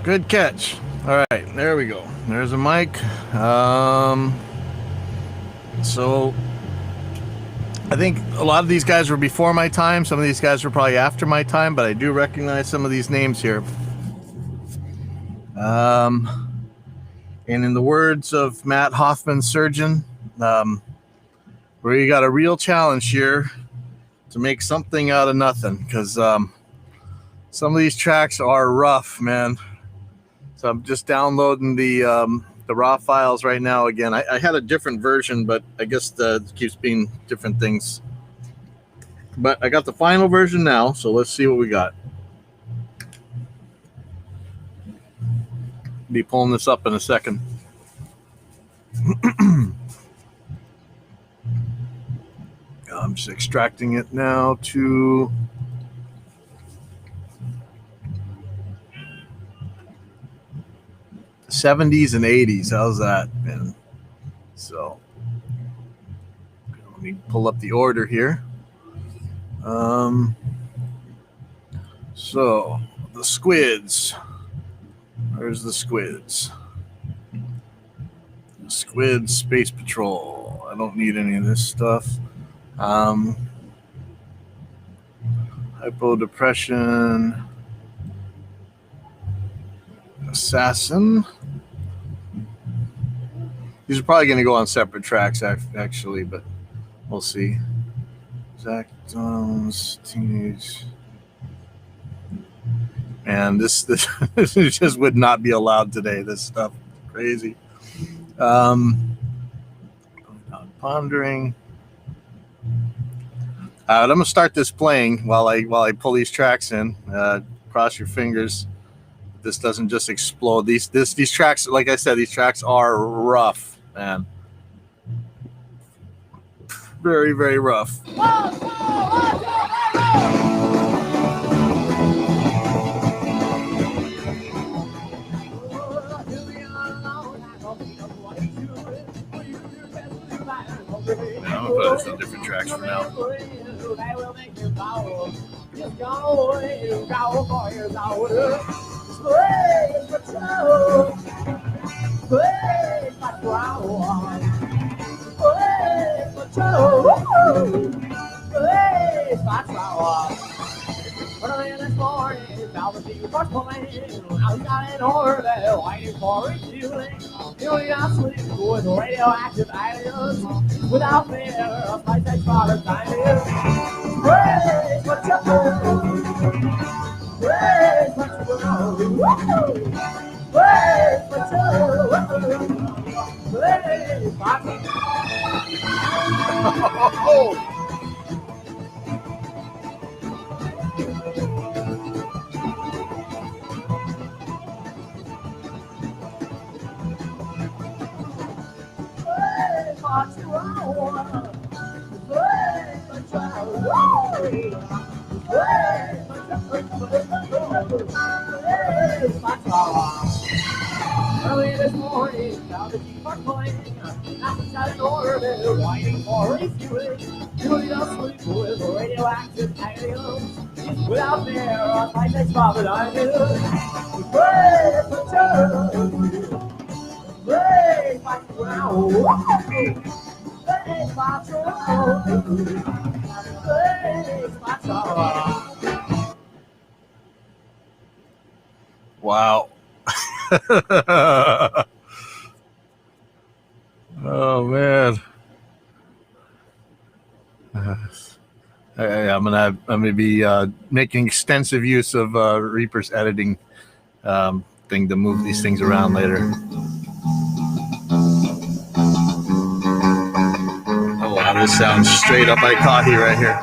Good catch. All right, there we go. There's a mic. So I think a lot of these guys were before my time. Some of these guys were probably after my time, but I do recognize some of these names here. And in the words of Matt Hoffman, surgeon, we got a real challenge here to make something out of nothing, because some of these tracks are rough, man. So I'm just downloading the raw files right now again. I had a different version, but I guess it keeps being different things. But I got the final version now, so let's see what we got. Be pulling this up in a second. I'm just extracting it now to the 70s and 80s. How's that, man? So let me pull up the order here. So the squids. Where's the squids? The Squids Space Patrol. I don't need any of this stuff. Hypodepression. Assassin. These are probably going to go on separate tracks, actually, but we'll see. Zach Jones, Teenage. And this just would not be allowed today. This stuff, crazy. Pondering. I'm gonna start this playing while I pull these tracks in. Cross your fingers. This doesn't just explode. These tracks, like I said, these tracks are rough, man. Very, very rough. I'm gonna put some different tracks for now. Early this morning, found the sea first plane. I got an order, waiting for refueling. Feeling asleep with radioactive aliens. Without fear of my sex father's ideas. Praise for trouble. Praise for trouble. Praise for trouble. Praise for trouble. Early this morning, found the deep are playing. Outside an orbit, waiting for refueling. Feeling asleep with radioactive aliens. Without fear, on my next father I do. Pray for trouble. Pray for trouble. Pray for trouble. Pray for trouble. Wow. Oh man. I'm gonna be making extensive use of Reaper's editing thing to move these things around later. Oh wow, this sounds straight up Icati right here.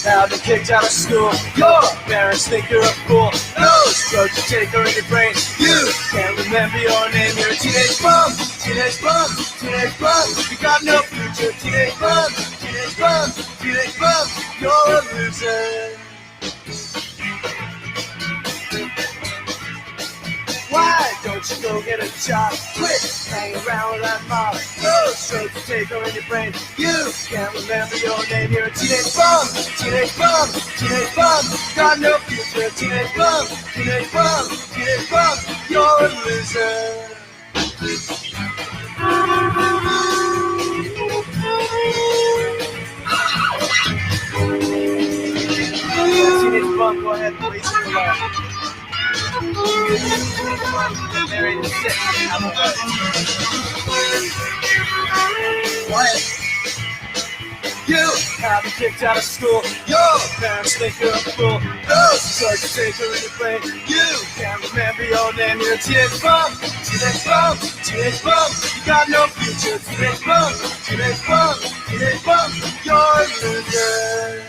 Now been kicked out of school. Your parents think you're a fool. Those drugs you take are in your brain. You can't remember your name. You're a teenage bum, teenage bum, teenage bum. You got no future, teenage bum, teenage bum, teenage bum. You're a loser. Why don't you go get a job? Quit hanging around with that mob. Those drugs you take are in your brain. You can't remember your name. You're a teenage bum, teenage bum, teenage bum. Got no future, teenage bum, teenage bum, teenage bum. You're a loser. Teenage bum, go ahead and waste your life. Married and sick. Quiet. You have been kicked out of school. Your parents think you're a fool. Those drugs you take are in your brain. You can't remember your name. You're a teenage bum, teenage bum, teenage bum. You got no future, teenage bum, teenage bum, teenage bum. You're a loser.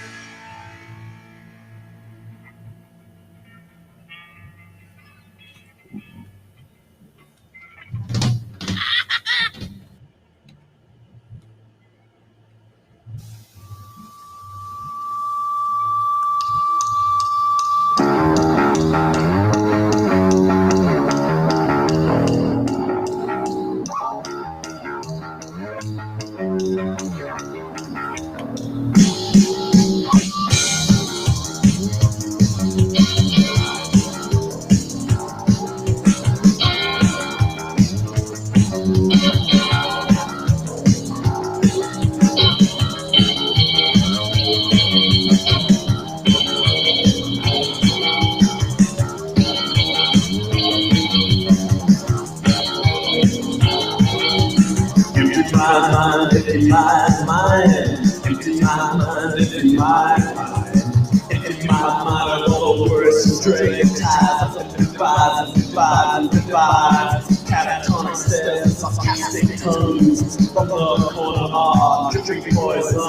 Empty my mind, empty my mind, empty my mind, empty my mind of all the words, string ties, divides, catatonic steps, sarcastic tongues, from the corner of our drinking poison.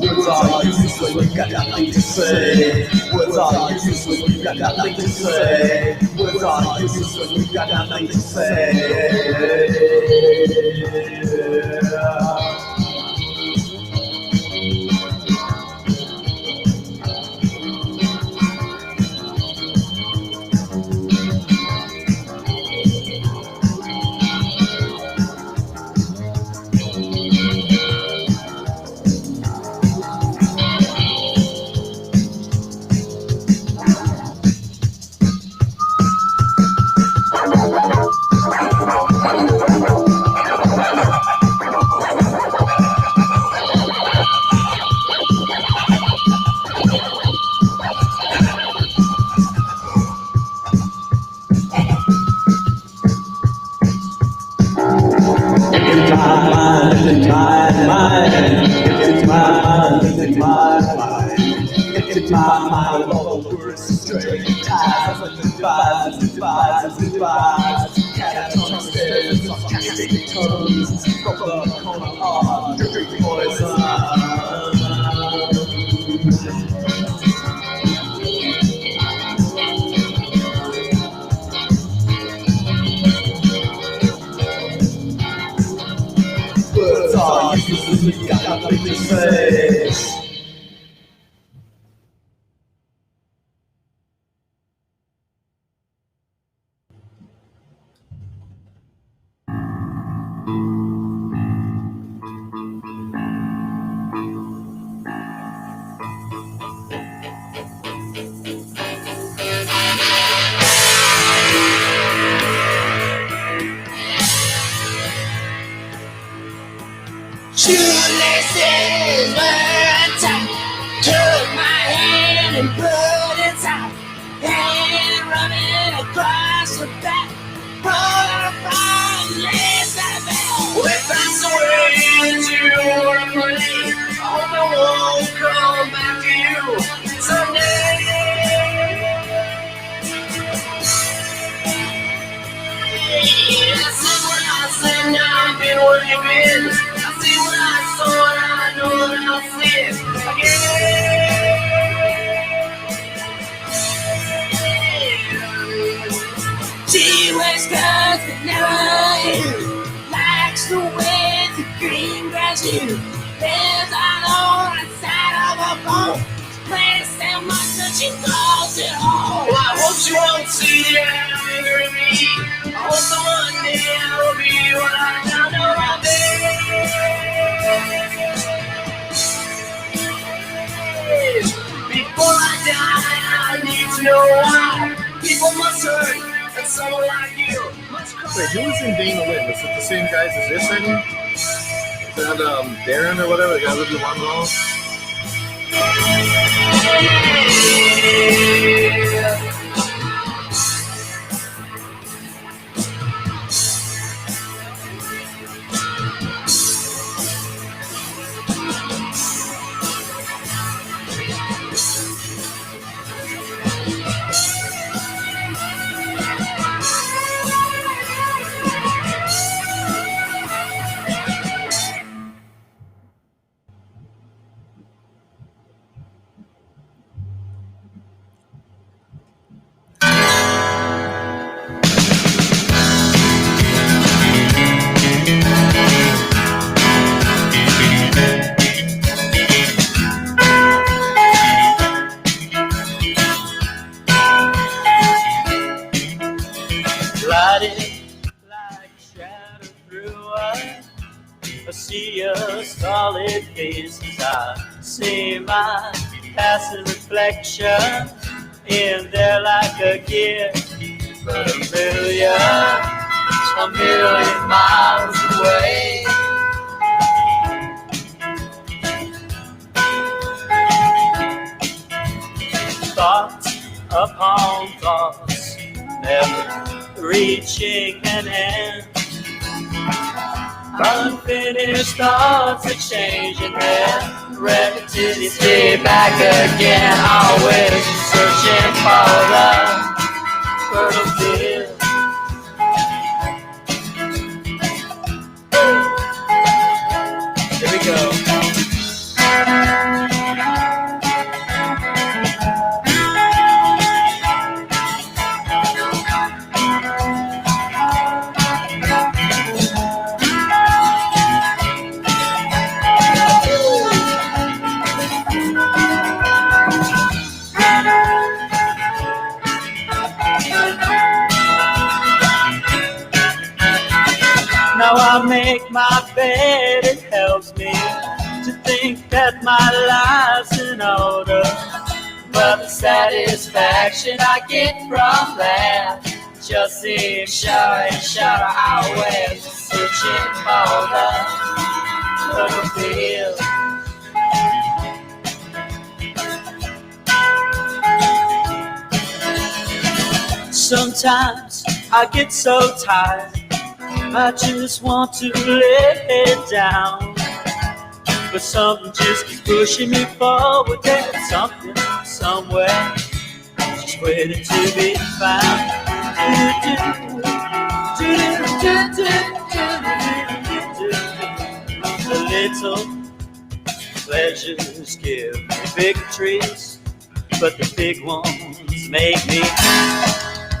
Words are useless when you got nothing to say. Words are useless when you got nothing to say. Words are useless when you got nothing to say. straight ties, divides, catatonic stairs, catatonic tones, from the corner of your great poison. Words are useless, we got nothing to say. Shoelaces were tight. Took my hand and put it tight. Hand running across the back. Pull her from lace that bell. If that's the way that you wanna play, I hope I won't come back to you someday. This is what I said, now I've been working in. See what I saw and I know that I'll see it again. She wears skirts that never end. Likes the way the green grass you. Lives on the side of a boat. Plays so much that she calls it home. Well, I hope she won't see the anger in me. I hope that one day I will be what I now know I'll be. Before I die, I need to know why people must hurt, and someone like you must cry. Wait, who was in Being the Witness? Is it the same guys as this, I think? Is that Darren or whatever, the guy that did One Wrong? Solid faces, I see my passing reflection in there like a gift, but a million miles away. Thoughts upon thoughts, never reaching an end. Unfinished thoughts exchanging their repetitive. Stay back again, always searching for the fertile field. Here we go. Now I make my bed, it helps me to think that my life's in order. But the satisfaction I get from that just seems sure and sure always searching for the field. Sometimes I get so tired, I just want to lay it down. But something just keeps pushing me forward. There's something, somewhere, just waiting to be found. The little pleasures give me victories, but the big ones make me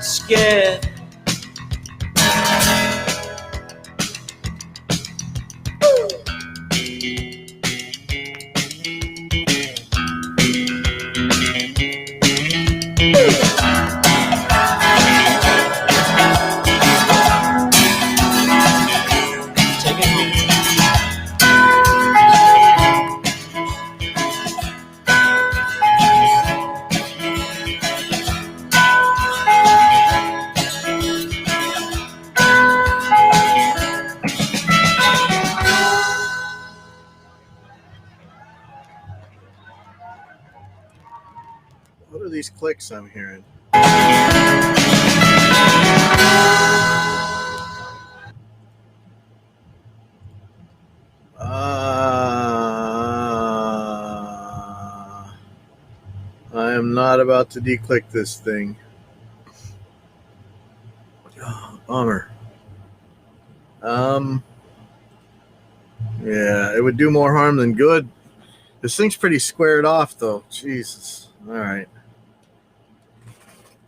scared. What are these clicks I'm hearing? I am not about to declick this thing. Oh, bummer. Yeah, it would do more harm than good. This thing's pretty squared off, though. Jesus. All right.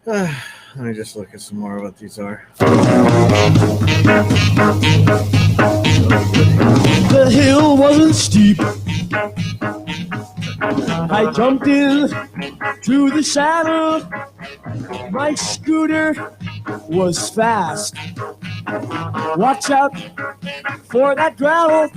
Let me just look at some more of what these are. The hill wasn't steep. I jumped in through the saddle. My scooter was fast. Watch out for that gravel.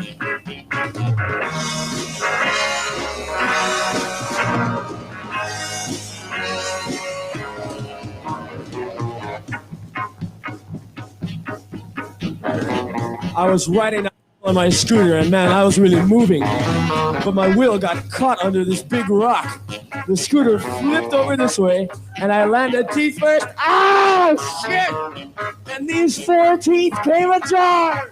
I was riding on my scooter and man, I was really moving. But my wheel got caught under this big rock. The scooter flipped over this way and I landed teeth first. Oh shit! And these 4 teeth came ajar!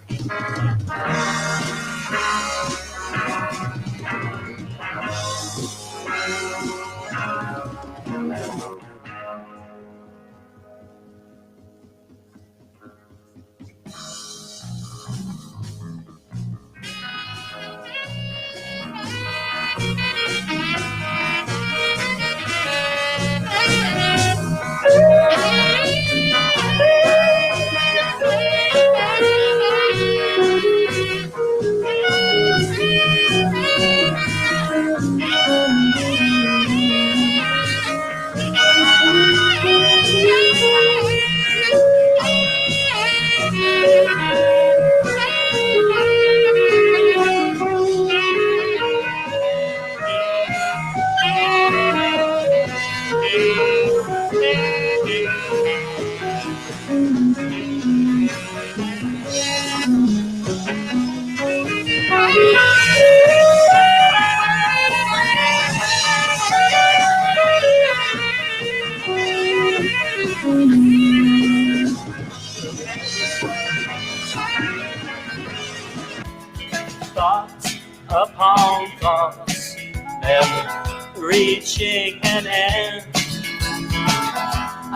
Thoughts upon thoughts, never reaching an end.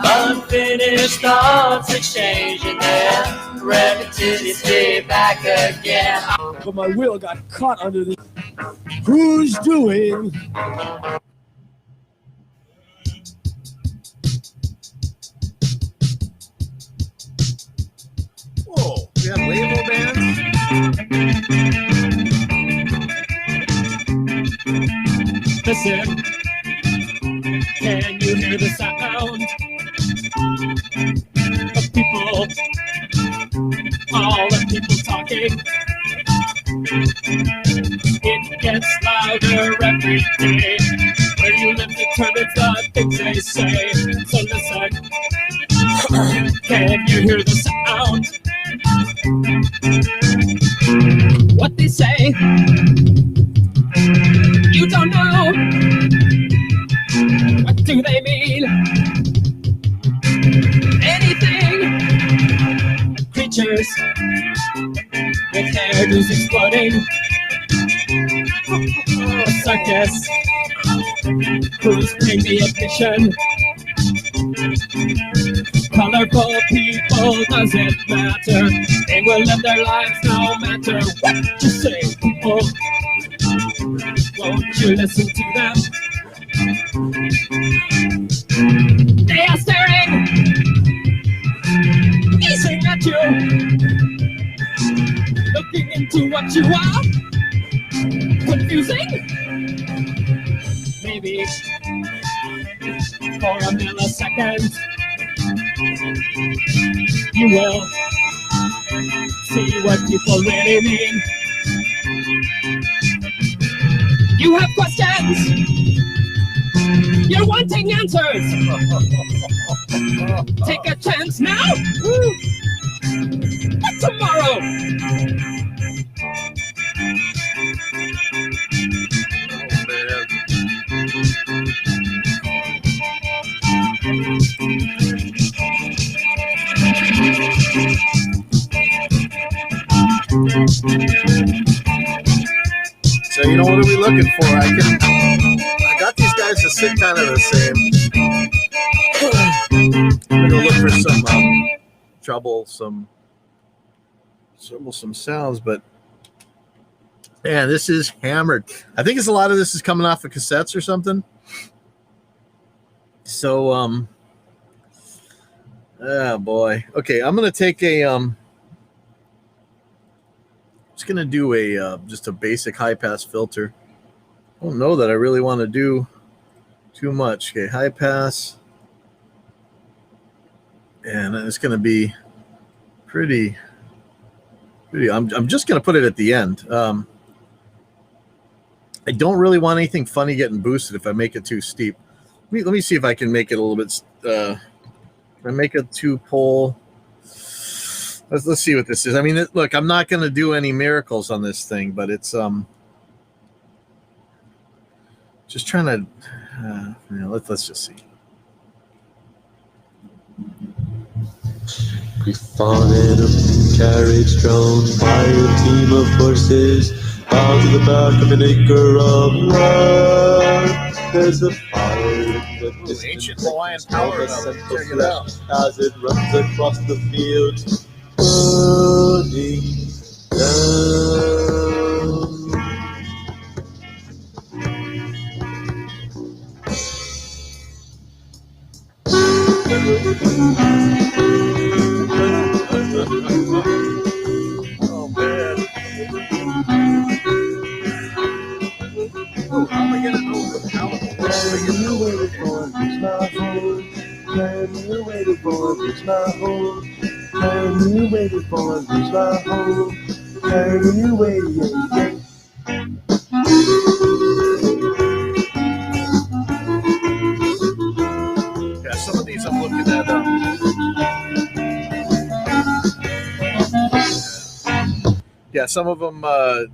Unfinished thoughts exchanging their repetitively back again. But my wheel got caught under the... Who's doing? Whoa, we have label bands? Listen, can you hear the sound of people? All the people talking. It gets louder every day. Where you live determines the things they say. So listen, can you hear the sound? What they say, you don't know. What do they mean? Anything. Creatures with hairdos exploding. A circus who's paying the admission. Simple people doesn't matter. They will live their lives no matter what you say. Oh, won't you listen to them? They are staring, gazing at you, looking into what you are. Confusing? Maybe for a millisecond you will see what people really mean. You have questions, you're wanting answers. Take a chance now, but tomorrow. So you know, what are we looking for? I got these guys to sit kind of the same. I'm gonna look for some troublesome sounds, but man, this is hammered. I think it's a lot of this is coming off of cassettes or something. So oh boy. Okay, I'm gonna take a just gonna do a just a basic high pass filter. I don't know that I really want to do too much. Okay, high pass, and it's gonna be pretty. I'm just gonna put it at the end. I don't really want anything funny getting boosted if I make it too steep. Let me see if I can make it a little bit. If I make it 2-pole. Let's see what this is. I mean, look, I'm not going to do any miracles on this thing, but it's just trying to. Let's just see. We found in a carriage drawn by a team of horses out to the back of an acre of land. There's a fire in the distance. Ancient Hawaiian power. Check it out. As it runs across the field, burning down. Oh man. Oh, how am I gonna know the power? You waited for it, reach my home. You waited for it, reach my home. You waited for it, reach my home. You waited, yeah. Yeah, some of these I'm looking at. Yeah, some of them. I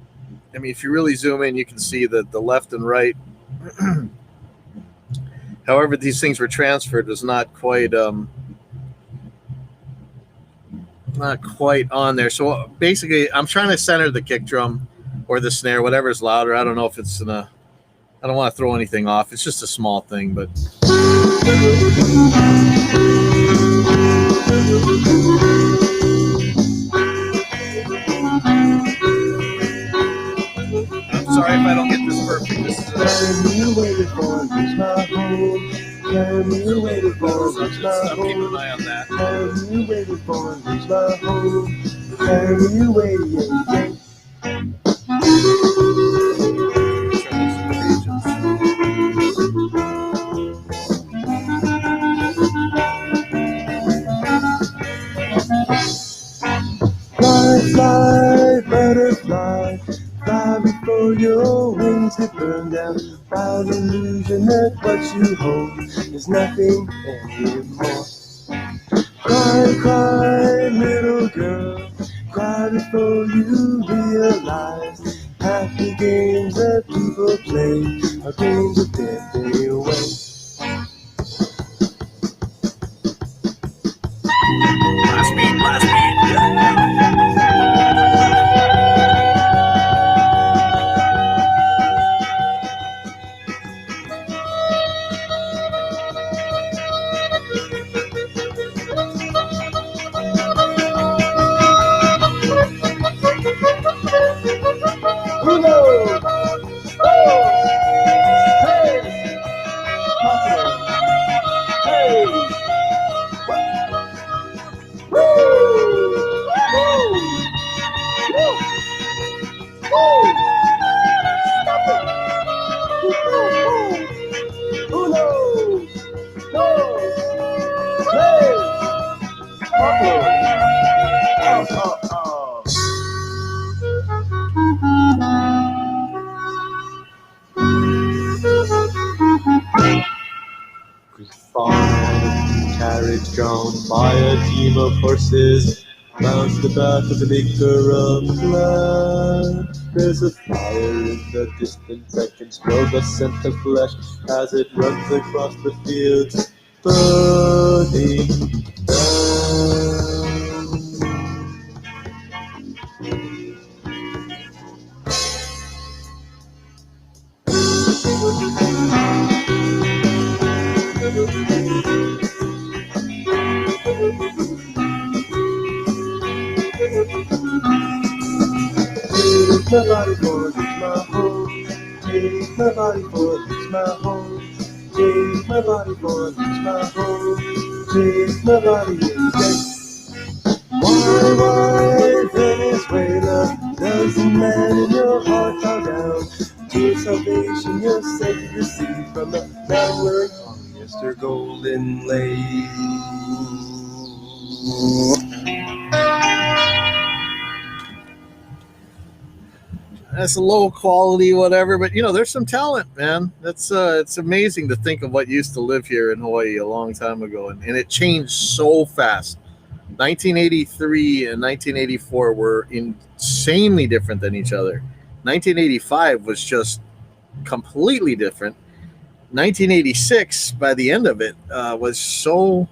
mean, if you really zoom in, you can see that the left and right. However, these things were transferred was not quite on there. So basically, I'm trying to center the kick drum or the snare, whatever is louder. I don't know if it's I don't want to throw anything off. It's just a small thing, but. I'm sorry if I don't get this perfect. This is You waited for it, reach my home. You waited for it, reach my I'm keeping an home. eye on that. You waited for it, reach my home. You waited, yeah. Fly, fly, butterfly, fly before your wings get burned out. By the illusion that what you hold is nothing anymore. Cry, cry, little girl, cry before you realize happy games that people play are games of death anyway. Last beat. On a carriage drawn by a team of horses, round the back of an acre of land. There's a fire in the distance that can smell the scent of flesh as it runs across the fields, burning down. Take my body for it's my home. Take my body for it's my home. Take my body for it's my home. Take my body instead. Why, Venezuela? Does a man in your heart bow down to salvation you're said to receive from the man wearing polyester golden lace? That's a low quality, whatever, but there's some talent, man. That's it's amazing to think of what used to live here in Hawaii a long time ago, and it changed so fast. 1983 and 1984 were insanely different than each other. 1985 was just completely different. 1986, by the end of it, was so.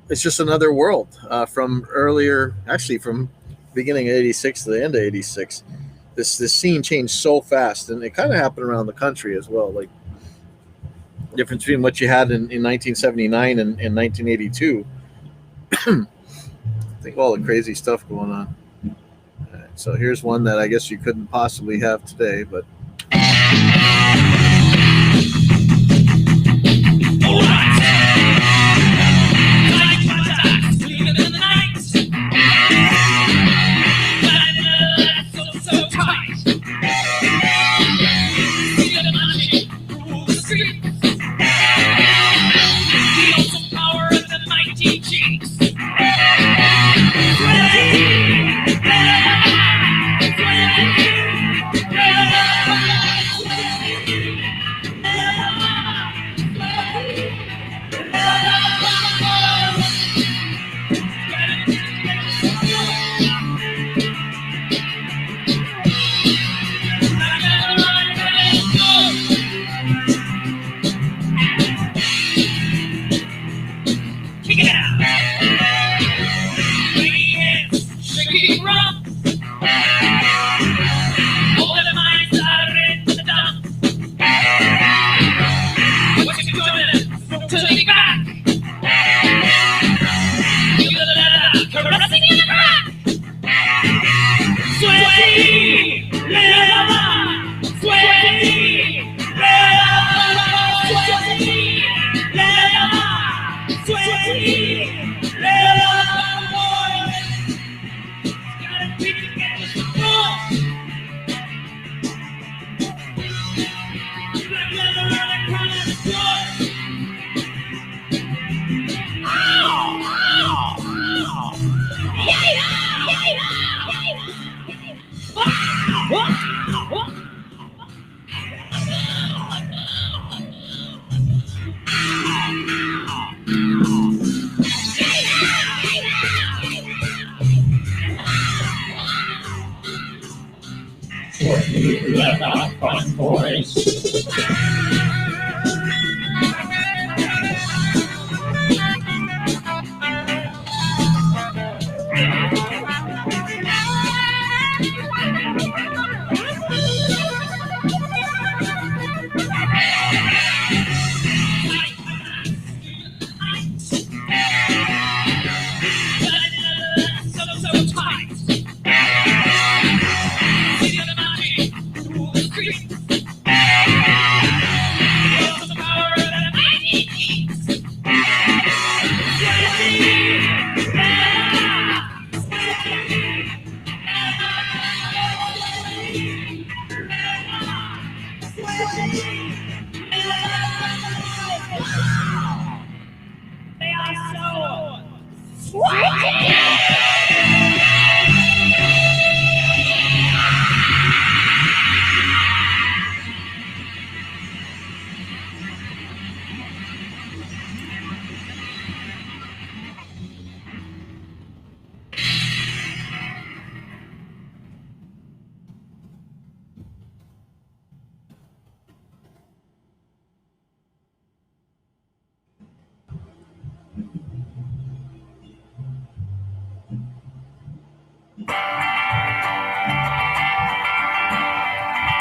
It's just another world from earlier, actually from beginning of '86 to the end of '86. This scene changed so fast, and it kind of happened around the country as well. Like the difference between what you had in 1979 and 1982. Think of all the crazy stuff going on. All right, so here's one that I guess you couldn't possibly have today, but.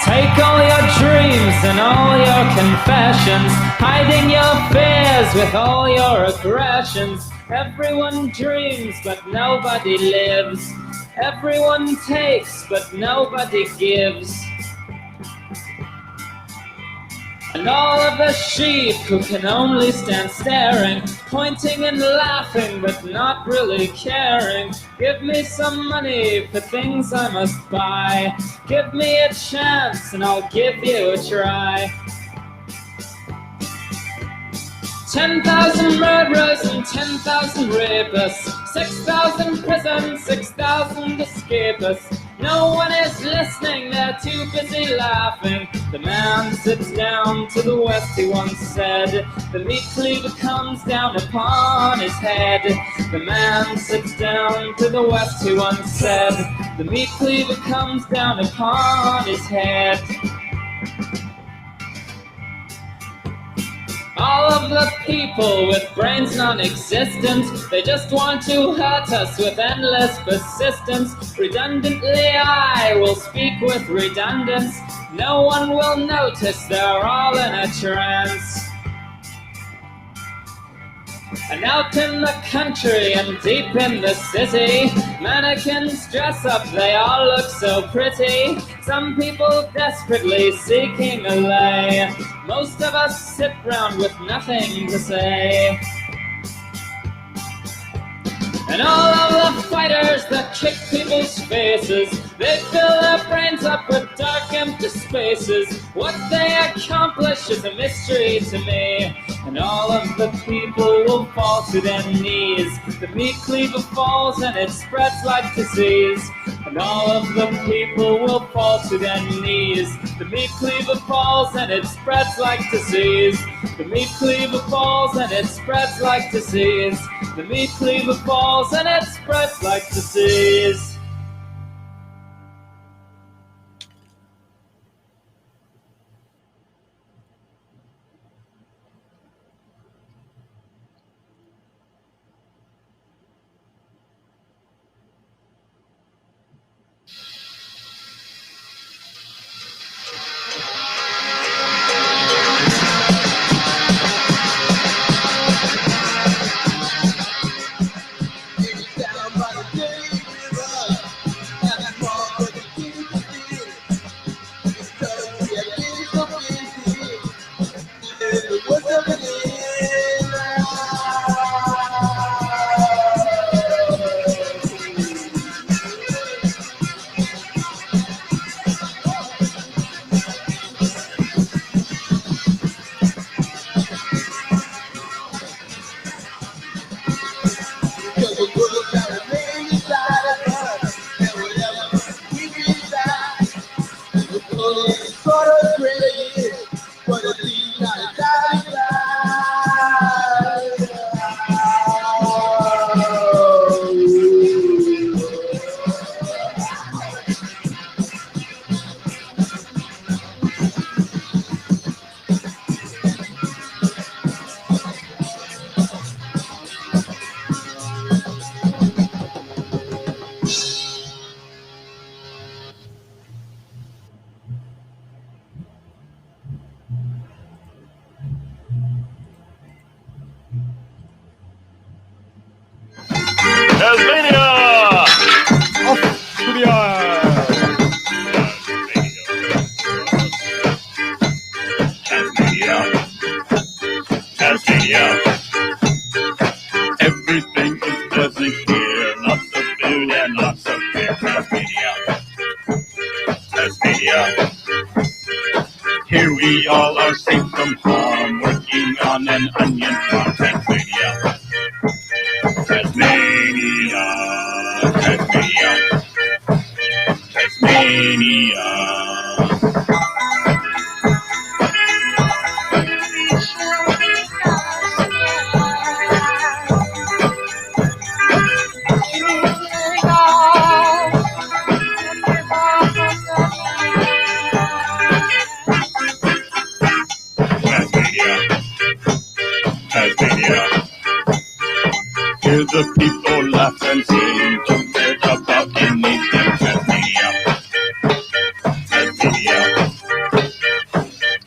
Take all your dreams and all your confessions, hiding your fears with all your aggressions. Everyone dreams, but nobody lives. Everyone takes, but nobody gives. And all of the sheep who can only stand staring, pointing and laughing, but not really caring. Give me some money for things I must buy. Give me a chance and I'll give you a try. 10,000 murderers and 10,000 rapists, 6,000 prisons, 6,000 escapists. No one is listening, they're too busy laughing. The man sits down to the west, he once said. The meat cleaver comes down upon his head. The man sits down to the west, he once said. The meat cleaver comes down upon his head. All of the people with brains non-existent, they just want to hurt us with endless persistence. Redundantly I will speak with redundance. No one will notice, they're all in a trance. And out in the country and deep in the city, mannequins dress up, they all look so pretty. Some people desperately seeking a lay. Most of us sit round with nothing to say. And all of the fighters that kick people's faces, they fill their brains up with dark empty spaces. What they accomplish is a mystery to me. And all of the people will fall to their knees. The meat cleaver falls and it spreads like disease. And all of the people will fall to their knees. The meat cleaver falls and it spreads like disease. The meat cleaver falls and it spreads like disease. The meat cleaver falls and it spreads like disease. Hear the people laugh and sing, don't care about anything. Tasmania.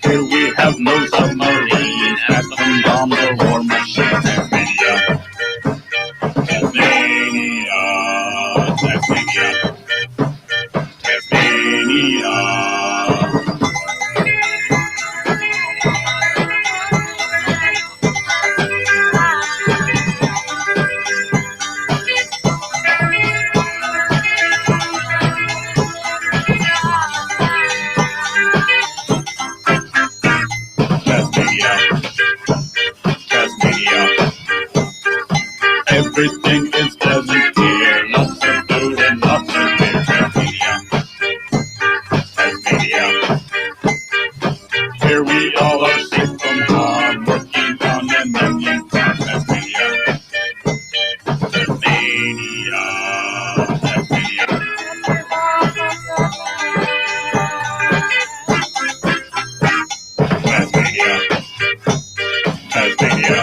Here we have no submarines, atom bomb or war machine. Tasmania. Tasmania. Tasmania. Tasmania. Everything is pleasant here, lots of food and lots of beer. Tasmania. Here we all are safe from harm, working on an onion farm. Tasmania. Tasmania. Tasmania. Tasmania.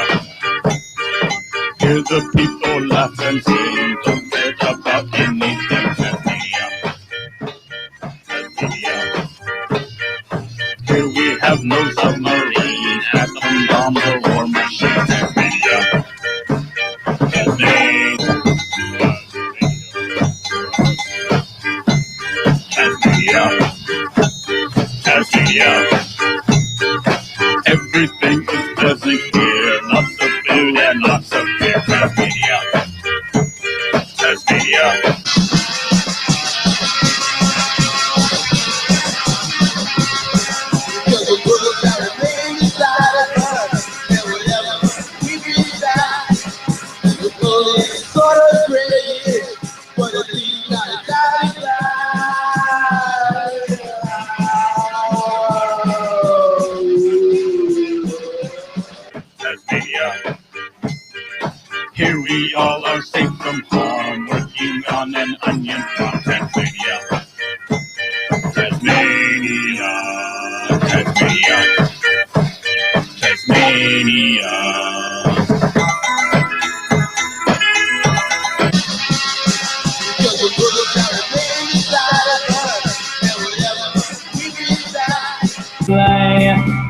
Hear the people laugh and sing, don't care about anything. Tasmania. Tasmania. Here we have no submarines, atom bomb or war machine. Tasmania. Tasmania. Tasmania. Tasmania. Everything is pleasant here, lots of food and lots of beer. Tasmania. Tasmania. Here we all are safe from harm, working on an onion farm. Tasmania. Tasmania. Tasmania. Tasmania.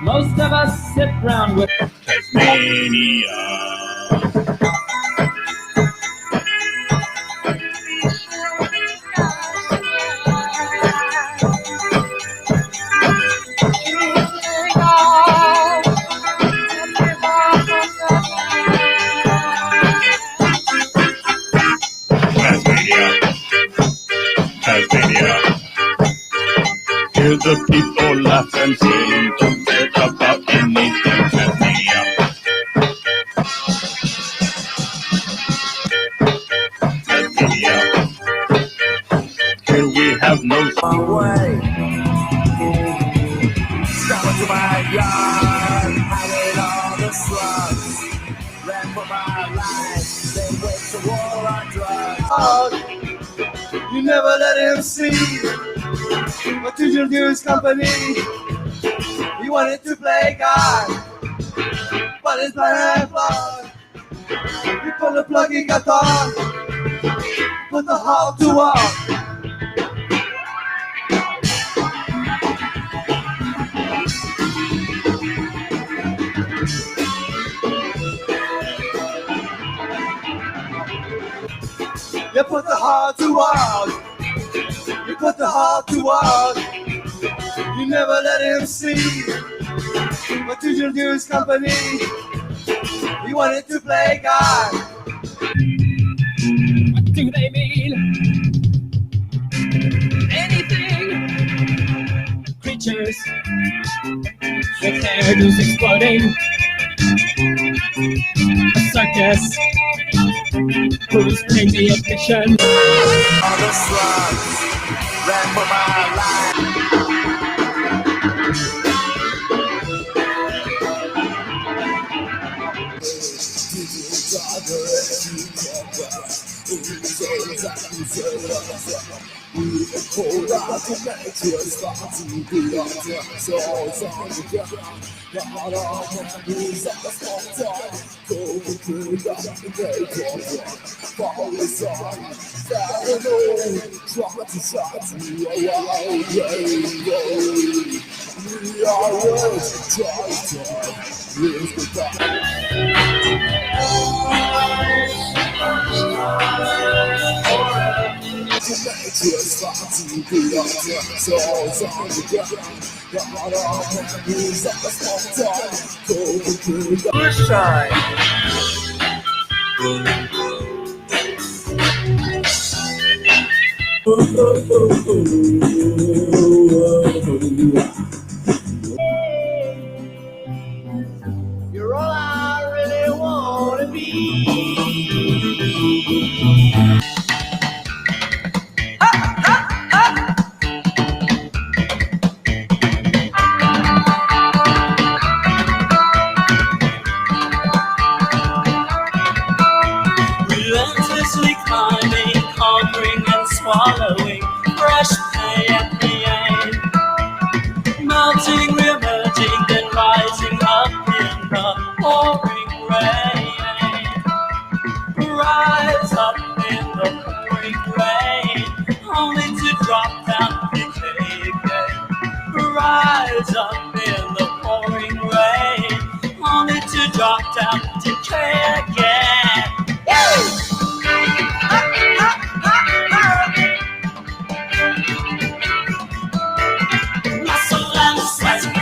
Most of us sit round with Tasmania. Tasmania. Hear the people laugh and sing, don't care about anything. Tasmania. Tasmania. Here we have no way. Step into my yard, hiding all the slugs. Ran for my life, they waged a war on drugs. Oh, you never let him see what did you do his company. He wanted to play God, but his plan had flawed. He pulled the plug he got on, put the halt to walk. You put the heart to walk. You put the heart to walk. You never let him see what did you do his company. He wanted to play God. what do they mean? Anything. Creatures with hairdos exploding. A circus. who's paying the admission. All the slugs ran for my life. You're all I really want to be. Relentlessly climbing, conquering and swallowing fresh pain, melting, reemerging, then rising up in the pouring rain. Rise up in the pouring rain, only to drop down, decay again. Rise up in the pouring rain, only to drop down, decay again. Muscle and sweat and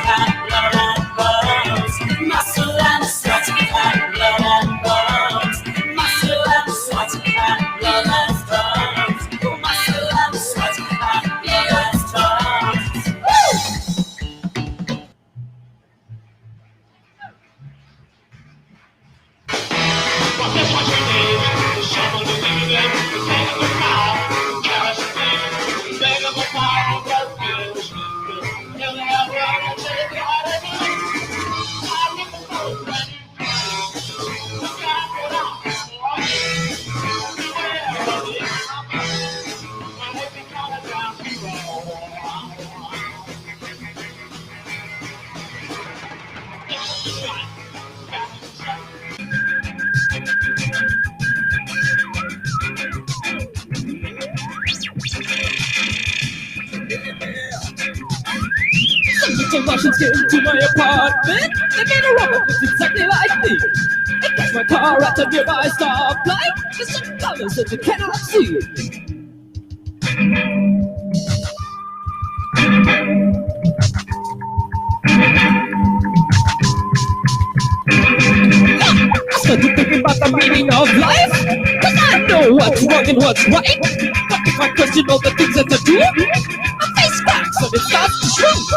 blood and bones. Muscle and sweat and blood and bones. Muscle and sweat and blood and bones. Muscle and sweat and blood and bones. Some Russians came to my apartment. They made a robot that's exactly like me. They crashed my car at a nearby stoplight. There's some colors that you cannot see. I started thinking about the meaning of life, 'cause I know what's wrong and what's right. But if I question all the things that I do, my face cracks and it starts to shrink.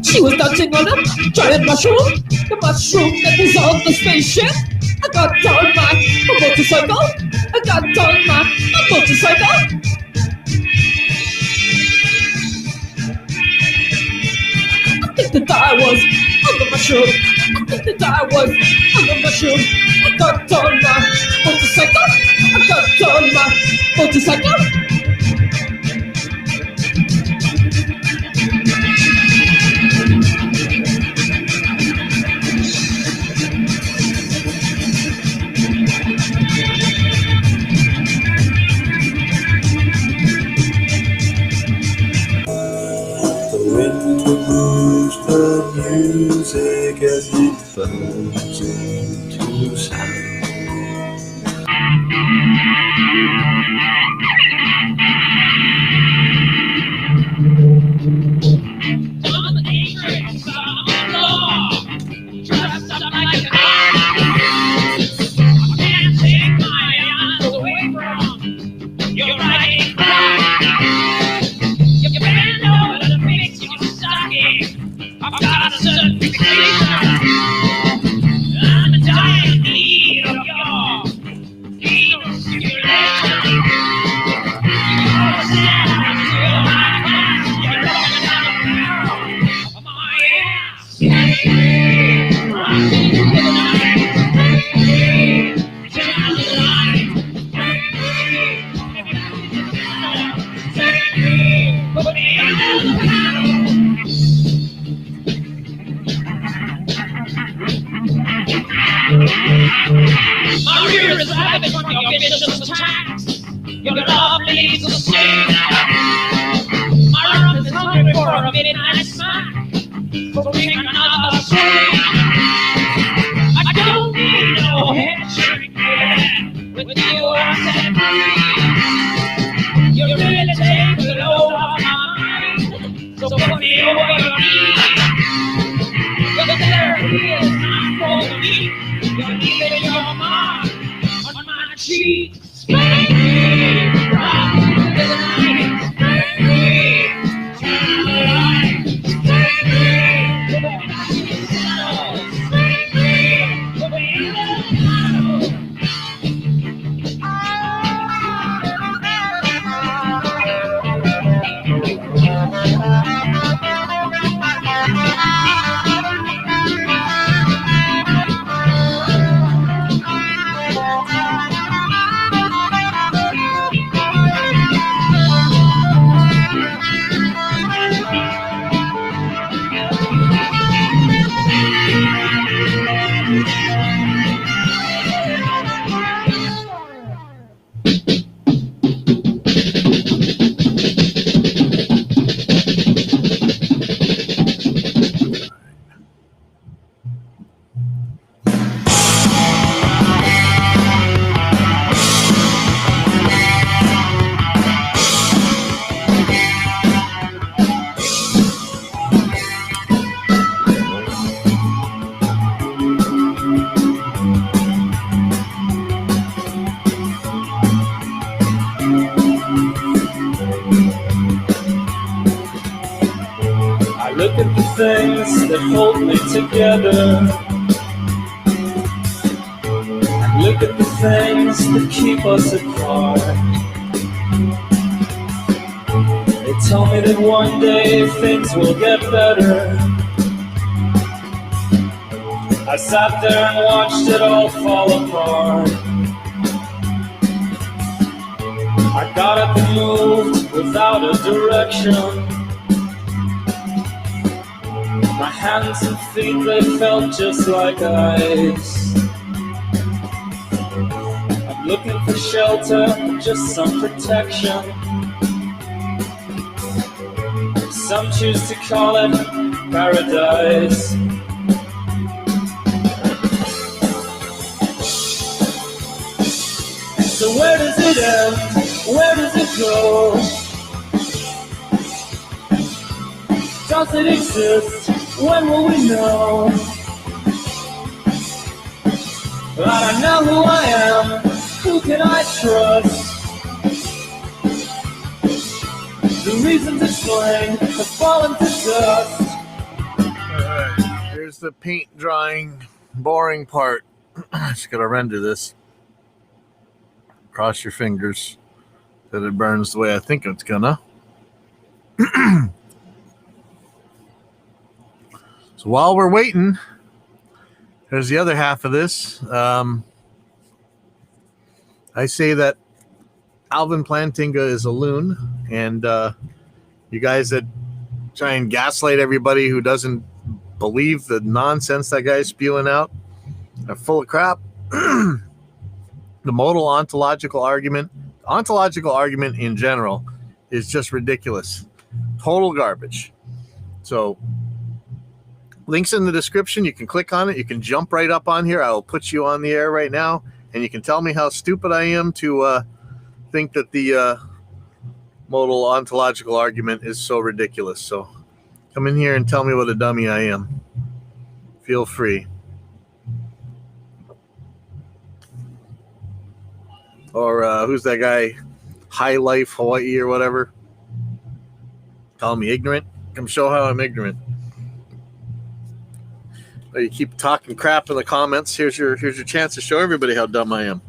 She was dancing on a giant mushroom, the mushroom that dissolved the spaceship. I got on my motorcycle. I got on my motorcycle. I think that I was on the mushroom. I think that I was on the mushroom. I got on my motorcycle. I got on my motorcycle. Music as it burns into sound. My rear is ravaged from your vicious attacks. Your love leaves a stain. My rump is hungry for a midnight smack. So take another swing. I don't need no handshake, yeah. With you I set free. You really take the load off my mind. So put me over your knee. Your therapy is not for me. You're leaving your mark on my cheek. Spank me, rock me to the night. Spank me, turn the light. Spank me, go back to the shadows. Spank me, go back to the shadows. I look at the things that hold me together. I look at the things that keep us apart. They tell me that one day things will get better. I sat there and watched it all fall apart. I got up and moved without a direction. My hands and feet, they felt just like ice. I'm looking for shelter, just some protection. Some choose to call it paradise. So where does it end? Where does it go? Does it exist? When will we know? I don't know who I am. Who can I trust? The reasons explained have fallen to dust. Alright, here's the paint drying, boring part. Just gotta render this. Cross your fingers that it burns the way I think it's gonna. So while we're waiting, there's the other half of this. I say that Alvin Plantinga is a loon, and you guys that try and gaslight everybody who doesn't believe the nonsense that guy's spewing out are full of crap. The modal ontological argument, ontological argument in general, is just ridiculous. Total garbage. So links in the description. You can click on it. You can jump right up on here. I will put you on the air right now, and you can tell me how stupid I am to think that the modal ontological argument is so ridiculous. So come in here and tell me what a dummy I am. Feel free. Or who's that guy? High Life Hawaii or whatever. Call me ignorant. Come show how I'm ignorant. You keep talking crap in the comments. Here's your chance to show everybody how dumb I am.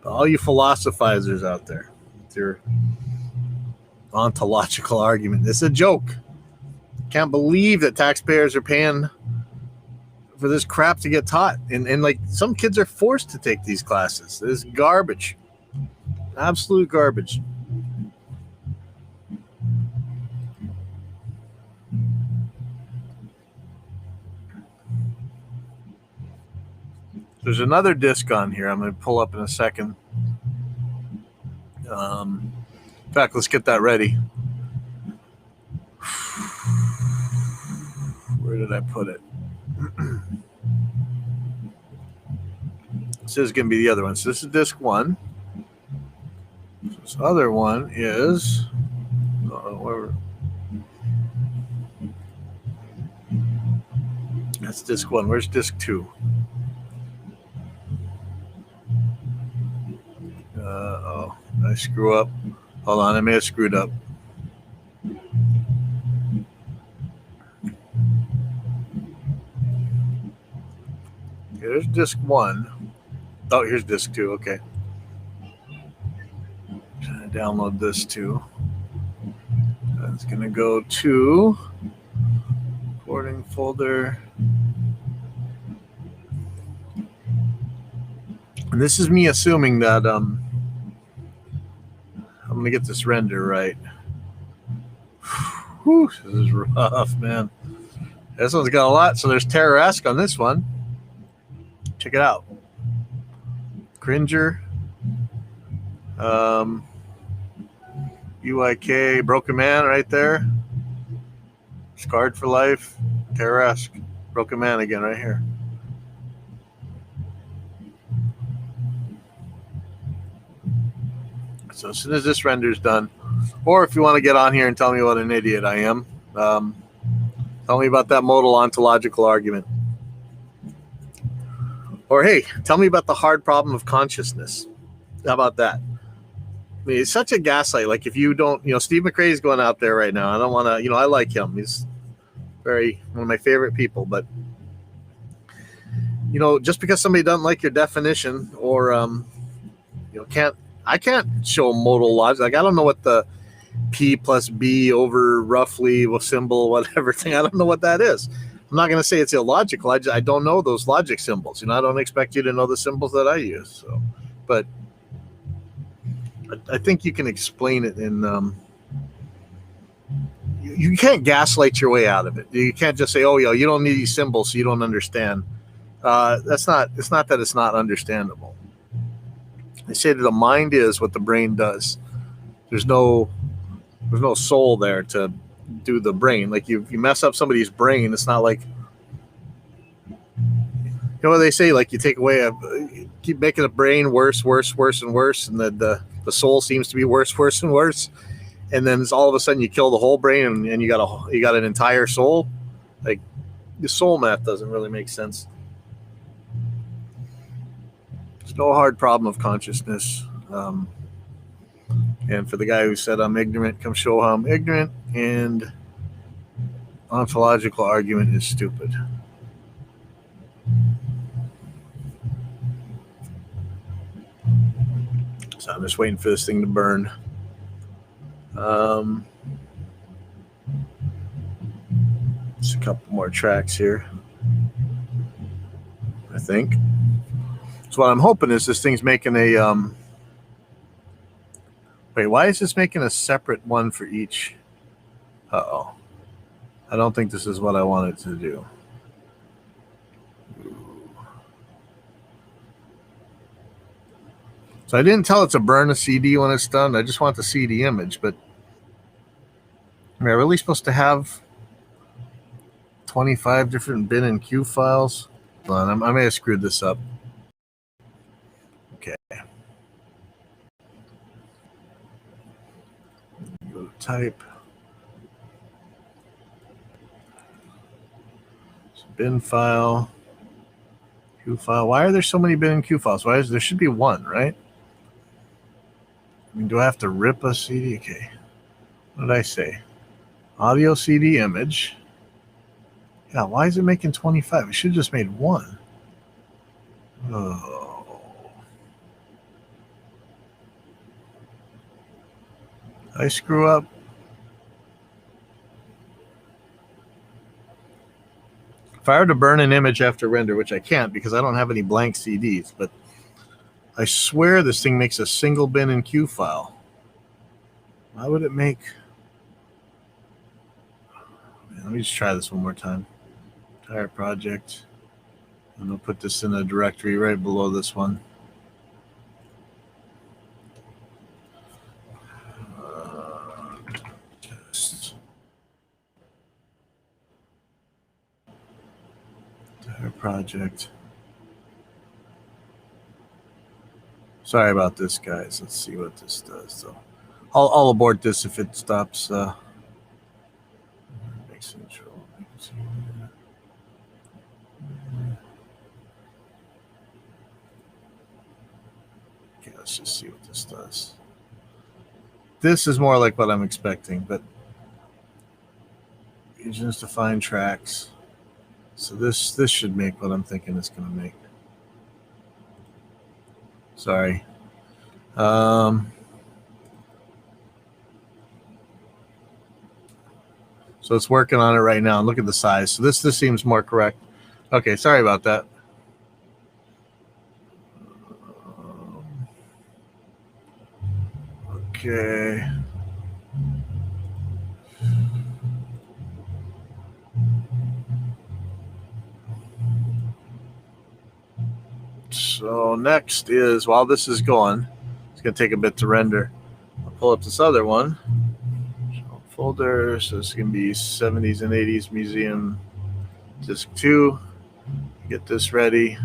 All you philosophizers out there, with your ontological argument, it's a joke. Can't believe that taxpayers are paying for this crap to get taught. And like some kids are forced to take these classes. This is garbage. Absolute garbage. There's another disc on here I'm going to pull up in a second. In fact, let's get that ready. Where did I put it? This is going to be the other one. So this is disc 1. This other one is... That's disc 1. Where's disc 2? Oh, did I screw up? Hold on, I may have screwed up. Okay, there's disc 1. Oh, here's disc 2. Okay. Trying to download this too. That's going to go to recording folder. And this is me assuming that I'm going to get this render right. Whew, this is rough, man. This one's got a lot. So there's Terror-esque on this one. Check it out. Cringer. UIK. Broken Man right there. Scarred for Life. Terror-esque. Broken Man again right here. So as soon as this render's done, or if you want to get on here and tell me what an idiot I am, tell me about that modal ontological argument. Or hey, tell me about the hard problem of consciousness. How about that? I mean, it's such a gaslight. Like if you don't, Steve McRae's going out there right now. I don't want to, I like him. He's one of my favorite people. But, just because somebody doesn't like your definition or, I can't show modal logic. Like, I don't know what the P plus B over roughly symbol, whatever thing. I don't know what that is. I'm not going to say it's illogical. I don't know those logic symbols. I don't expect you to know the symbols that I use. So, but I think you can explain it in. You can't gaslight your way out of it. You can't just say, "Oh, you don't need these symbols, so you don't understand." It's not that it's not understandable. They say that the mind is what the brain does. There's no soul there to do the brain. Like you mess up somebody's brain, it's not like what they say. Like you take away keep making the brain worse, and worse, and the soul seems to be worse, and worse, and then all of a sudden you kill the whole brain and you got an entire soul. Like the soul math doesn't really make sense. There's no hard problem of consciousness. And for the guy who said I'm ignorant, come show how I'm ignorant. And ontological argument is stupid. So I'm just waiting for this thing to burn. Just a couple more tracks here, I think. So what I'm hoping is this thing's making a wait, why is this making a separate one for each? Uh-oh. I don't think this is what I wanted to do. So I didn't tell it to burn a CD when it's done. I just want the CD image, but am I really supposed to have 25 different bin and Q files? Hold on, I may have screwed this up. Okay. Go to type. Bin file. Q file. Why are there so many bin and Q files? There should be one, right? I mean, do I have to rip a CD? Okay. What did I say? Audio CD image. Yeah, why is it making 25? It should have just made one. Oh. I screw up? If I were to burn an image after render, which I can't because I don't have any blank CDs, but I swear this thing makes a single bin and Q file. Why would it make... Let me just try this one more time. Entire project. I'm going to put this in a directory right below this one. Test. Entire project. Sorry about this, guys. Let's see what this does. So I'll abort this if it stops. Okay, let's just see what this does. This is more like what I'm expecting, but regions to find tracks. So this should make what I'm thinking it's going to make. Sorry. So it's working on it right now. Look at the size. So this seems more correct. Okay, sorry about that. Okay. So next is, while this is going, it's going to take a bit to render. I'll pull up this other one. Folder, so this is going to be 70s and 80s Museum Disc 2. Get this ready.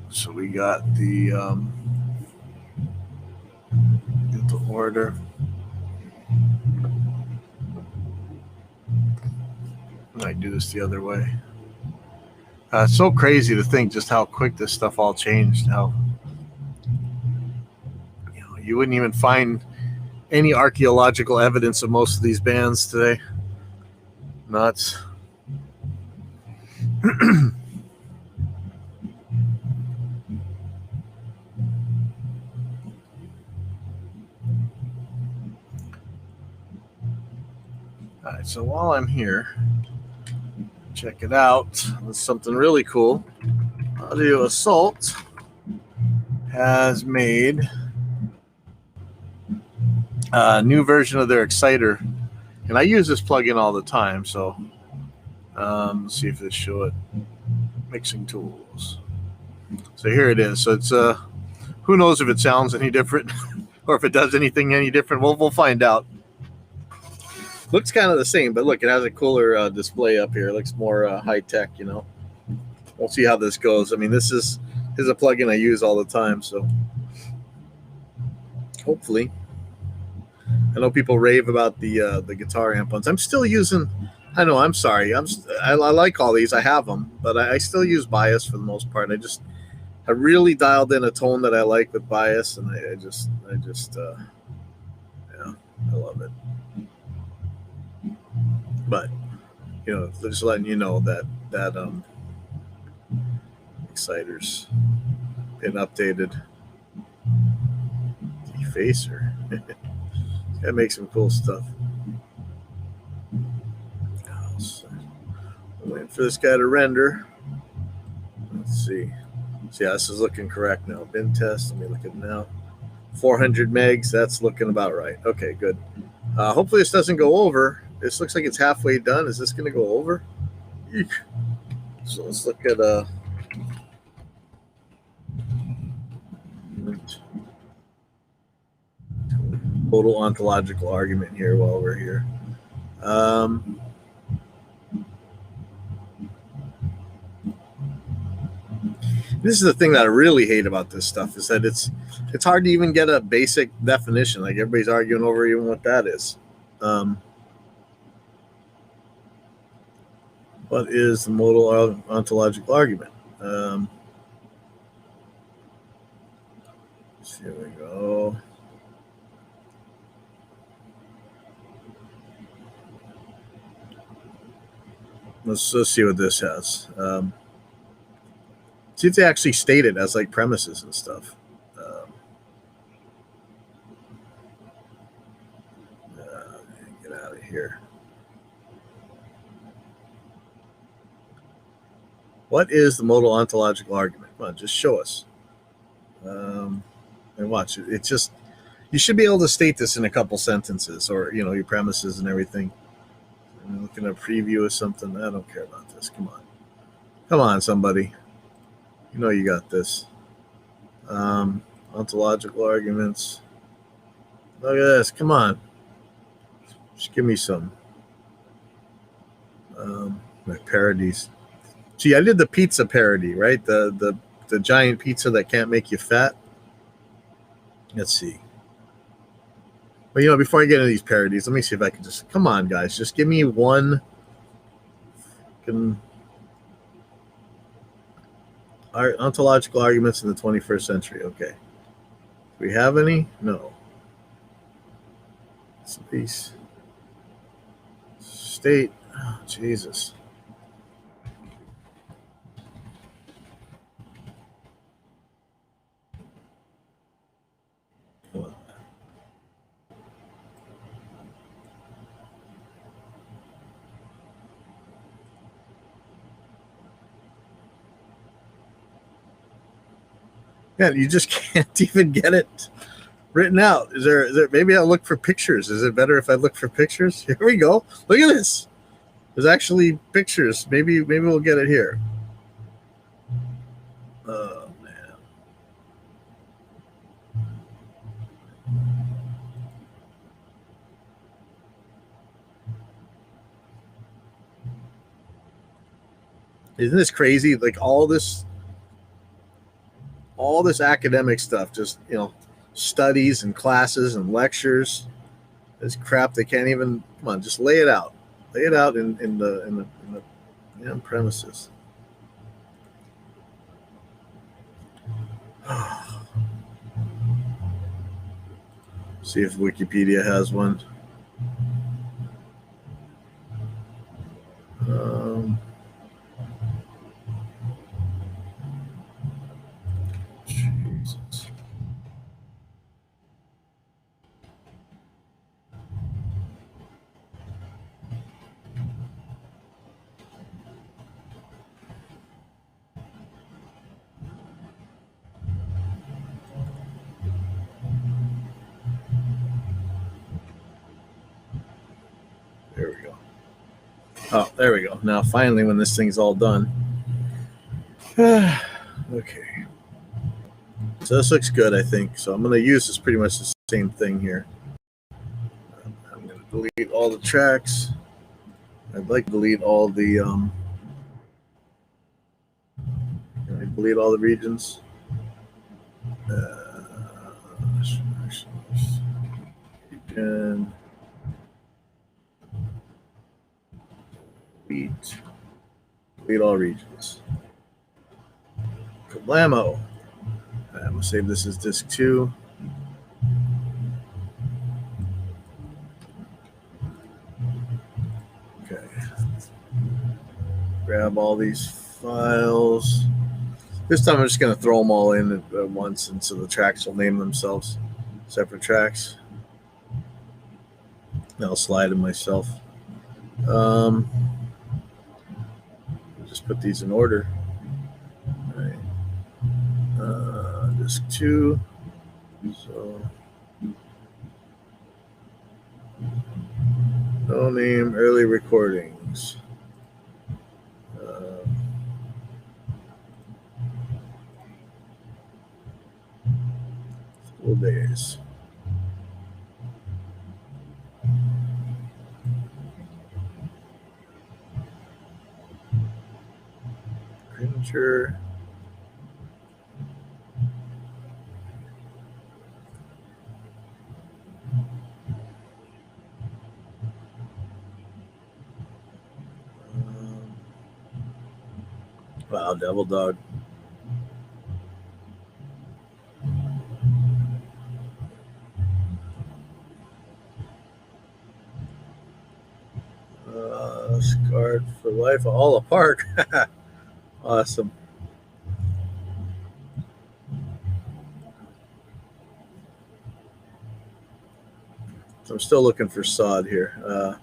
So we got the get the order. I might do this the other way. It's so crazy to think just how quick this stuff all changed. How you wouldn't even find any archaeological evidence of most of these bands today. Nuts. All right, so while I'm here, check it out. There's something really cool. Audio Assault has made a new version of their Exciter, and I use this plugin all the time. So let's see if this show it. Mixing tools. So here it is. So it's who knows if it sounds any different or if it does anything any different. We'll find out. Looks kind of the same, but look, it has a cooler display up here. It looks more high tech, you know. We'll see how this goes. I mean, this is a plugin I use all the time, so hopefully. I know people rave about the guitar amp ones. I'm still using. I know. I'm sorry. I like all these. I have them, but I still use Bias for the most part. I really dialed in a tone that I like with Bias, and I just yeah, I love it. But you know, just letting you know that Exciter's been updated. Defacer. That makes some cool stuff. I'm waiting for this guy to render. Let's see. So yeah, this is looking correct now. Bin test. Let me look at it now. 400 megs. That's looking about right. Okay, good. Hopefully this doesn't go over. This looks like it's halfway done. Is this going to go over? Eek. So let's look at Modal Ontological Argument here while we're here. This is the thing that I really hate about this stuff, is that it's hard to even get a basic definition. Like, everybody's arguing over even what that is. What is the modal ontological argument? Here we go. Let's see what this has. See if they actually state it as like premises and stuff. here. What is the modal ontological argument? Come on, just show us. And watch it. It's just, you should be able to state this in a couple sentences, or your premises and everything. I'm looking at a preview of something. I don't care about this. Come on, somebody. You got this. Ontological arguments. Look at this. Come on. Just give me some. My parodies. Gee, I did the pizza parody, right? The giant pizza that can't make you fat. Let's see. But before I get into these parodies, let me see if I can just, come on, guys, just give me one. Ontological arguments in the 21st century. Okay. Do we have any? No. Peace. State. Oh, Jesus. Yeah, you just can't even get it written out. Is there maybe I'll look for pictures. Is it better if I look for pictures? Here we go. Look at this. There's actually pictures. Maybe we'll get it here. Oh man. Isn't this crazy? Like all this academic stuff, just studies and classes and lectures. This crap they can't even, come on, just lay it out. Lay it out in the premises. See if Wikipedia has one. Jesus. There we go. Oh, there we go. Now, finally, when this thing's all done. Okay. So this looks good, I think. So I'm going to use this pretty much the same thing here. I'm going to delete all the tracks. I'd like to delete all the delete all the regions. And delete all regions. Kablamo. I'm going to save this as disk 2. Okay. Grab all these files. This time I'm just going to throw them all in at once, and so the tracks will name themselves separate tracks. I'll slide them myself. Just put these in order. All right. Disk 2. So no name, early recordings. School days. Cringer. Wow, Devil Dog. Scarred for life, all apart. Awesome. So I'm still looking for sod here.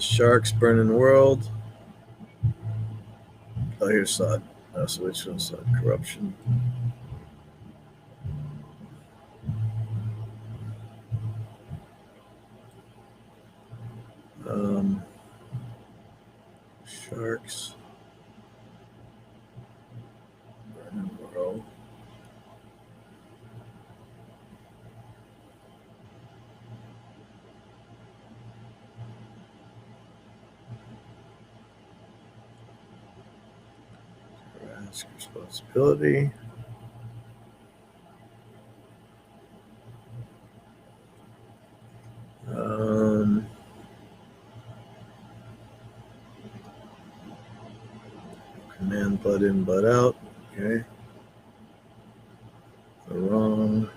The Sharks Burning World. Oh, here's Sod. So which one's Sod? Corruption. Sharks. Burning World. Ask responsibility. Command butt in, butt out. Okay. The wrong.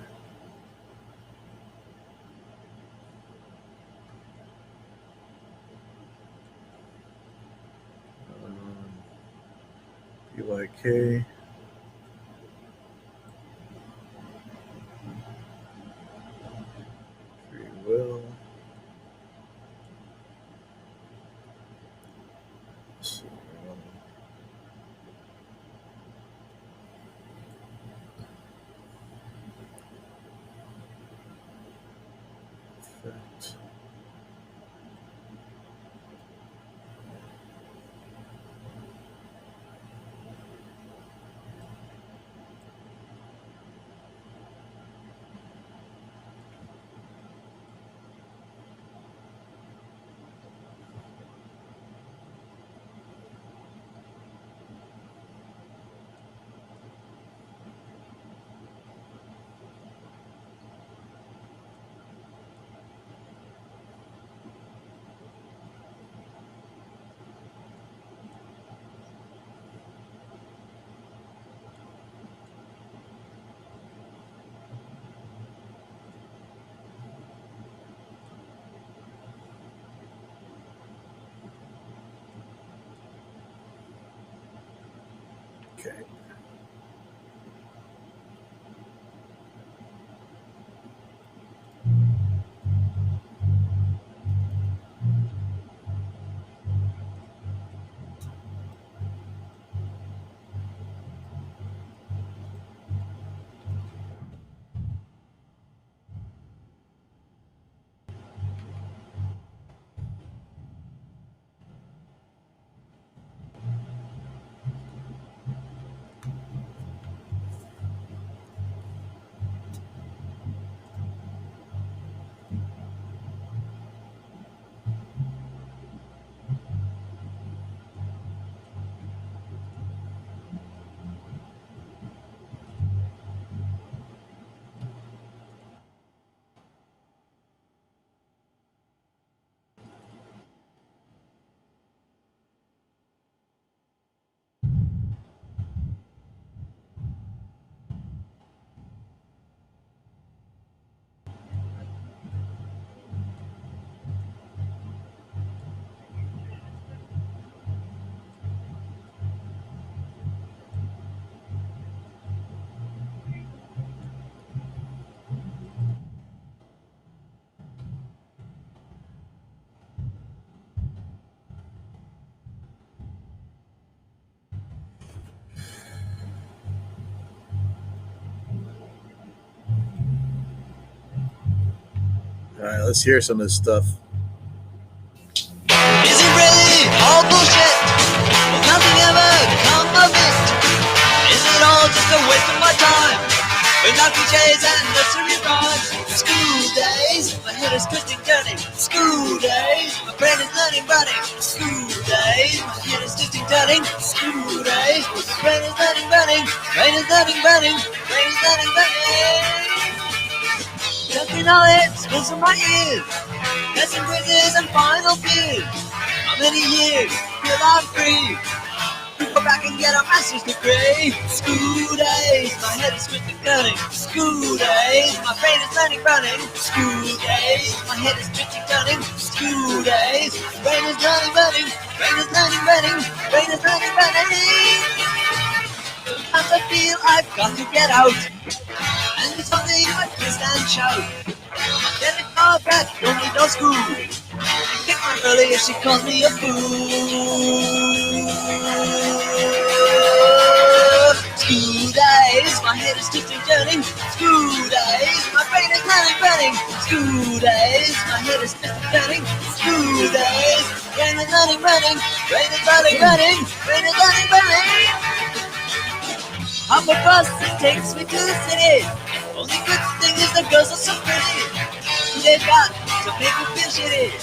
BYK. Free will. Effect. Okay. All right, let's hear some of this stuff. Is it really all bullshit? Will nothing ever come of it? Is it all just a waste of my time? With no cliches and nursery rhymes. School days, my head is twisting, turning. School days, my brain is learning, running. School days, my head is twisting, turning. School days, my brain is learning, running. Brain is learning, running. Brain is learning, running. Just knowledge spills from my ears. Lesson quizzes and final fears. How many years till I'm free? Go back and get a master's degree. School days, my head is twisting, turning. School days, my brain is learning, running. School days, my head is twisting, turning. School days, brain is learning, running. Brain is learning, running. Brain is learning, running. Sometimes I feel I've got to get out. And it's something I twist and shout. Get it all back, don't need no school. Kick my Earlier she called me a fool. School days, my head is twisting, turning. School days, my brain is burning. School days, my head is twisting, turning. School days, rain is running. Rain is running. I'm a bus that takes me to the city. Only good thing is the girls are so pretty. They've got to make me feel shitty.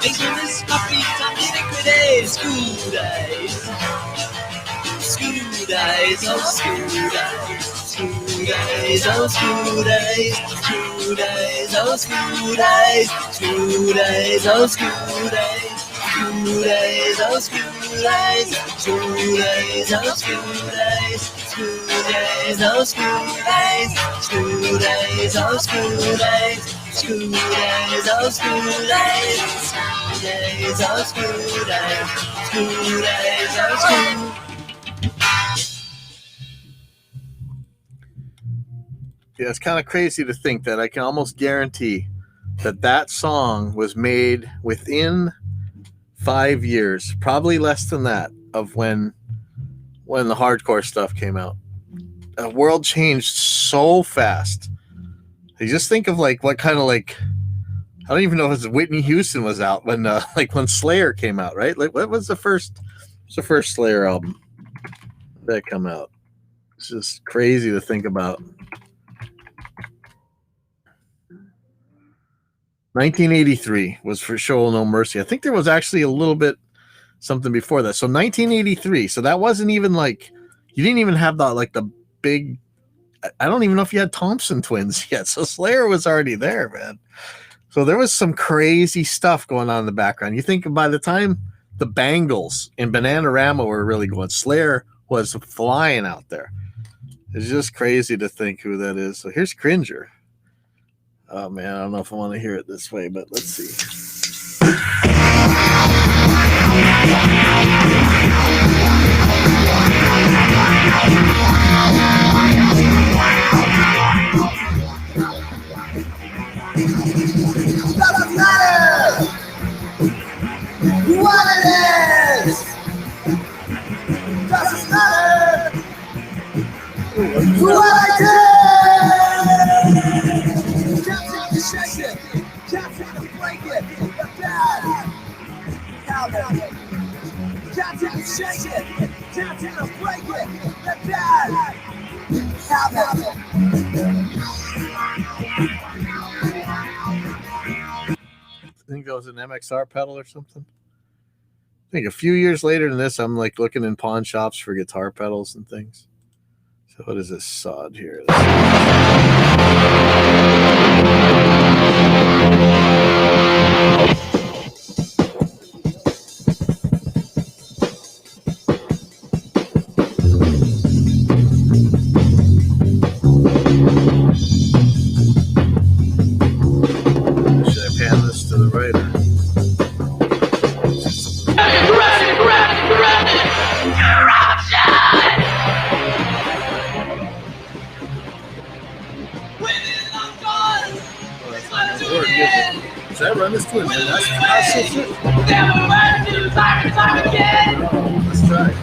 Makes me miss my free time nitty-gritty. School days. School days, oh school days. School days, oh school days. School days, oh school days. School days, oh school days. School days, oh school days. School days, oh school days. School days, oh school days. School days, oh school days. School days, oh school days. School days, oh school days. School days, oh school. Yeah, it's kind of crazy to think that I can almost guarantee that song was made within 5 years, probably less than that, of when the hardcore stuff came out. The world changed so fast. You just think of like what kind of like, I don't even know if Whitney Houston was out when when Slayer came out, right? Like what was the first Slayer album that come out? It's just crazy to think about. 1983 was for Show No Mercy. I think there was actually a little bit something before that. So 1983. So that wasn't even like, you didn't even have the big, I don't even know if you had Thompson twins yet. So Slayer was already there, man. So there was some crazy stuff going on in the background. You think by the time the Bangles and Bananarama were really going, Slayer was flying out there. It's just crazy to think who that is. So here's Cringer. Oh man, I don't know if I want to hear it this way, but let's see. Doesn't matter what it is. Doesn't matter what I do. Can't take the shake it. Can't take the break it. The bad. How about it? Can't take the shake it. Can't take the break it. The bad. How about it? I think that was an MXR pedal or something. I think a few years later than this, I'm like looking in pawn shops for guitar pedals and things. So what is this sod here? Should I pan this to the right? Should I run this to it? That's so shit. Let's try.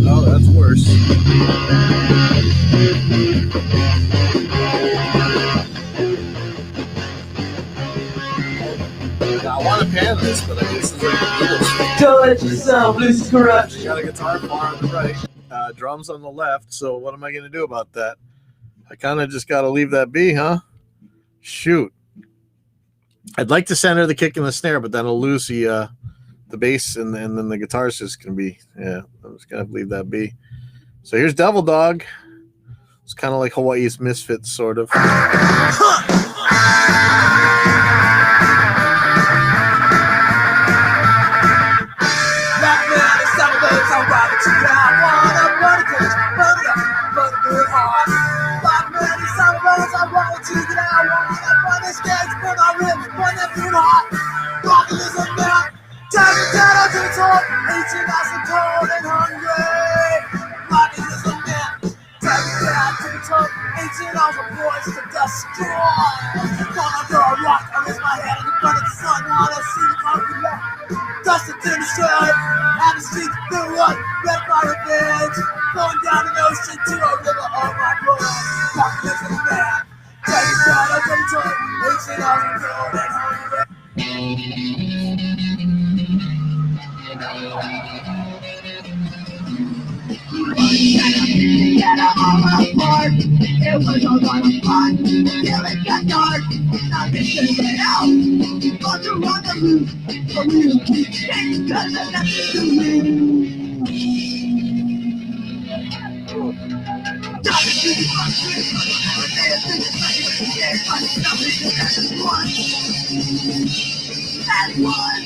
Oh, that's worse. Now, I want to pan this, but I guess it's like a little. Don't let yourself lose corruption. You got a guitar bar on the right, drums on the left. So what am I going to do about that? I kind of just got to leave that be, huh? Shoot. I'd like to center the kick and the snare, but then I'll lose the bass and then the guitar's just going to be, yeah, I'm just going to leave that be. So here's Devil Dog. It's kind of like Hawaii's Misfits, sort of. voice to destroy. Fall under a rock, I raise my head in the front of the sun. While I see the concrete left, dust it to destroy. And the streets filled with red by revenge. Going down an ocean to a river of my blood. Apocalypse of the man. Take it down, I'm going to turn. 18,000 killed and hungry. Get all apart. It was a lot of fun till it got dark. Now this is it out. On the rendezvous for you. It's cause there's nothing to lose. And one.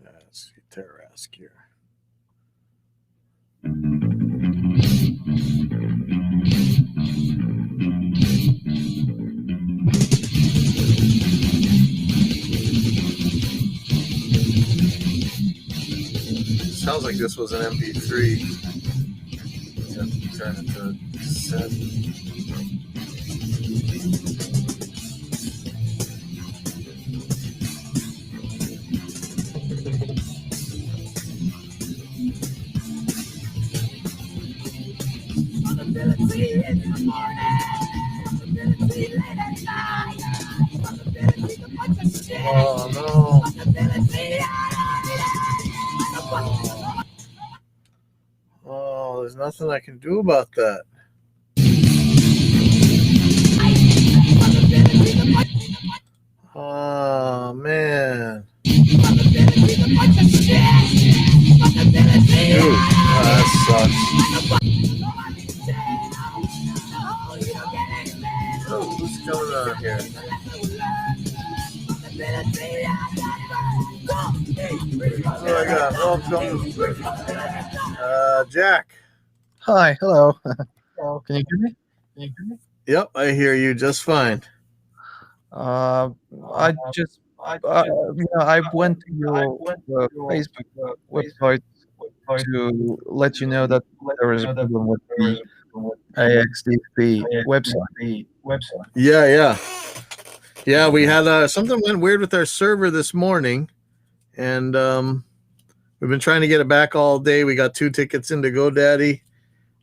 That's Terrask here. Sounds like this was an MP3. Turn it to set. Oh no. Oh, there's nothing I can do about that. Oh man. Dude, that sucks. Oh, who's coming on here? Oh, I got welcome. Jack. Hi, hello. Can you hear me? Yep, I hear you just fine. I went to your Facebook website to let you know that there is a problem with the AXDP website. Yeah, we had something went weird with our server this morning, and we've been trying to get it back all day. We got 2 tickets into GoDaddy.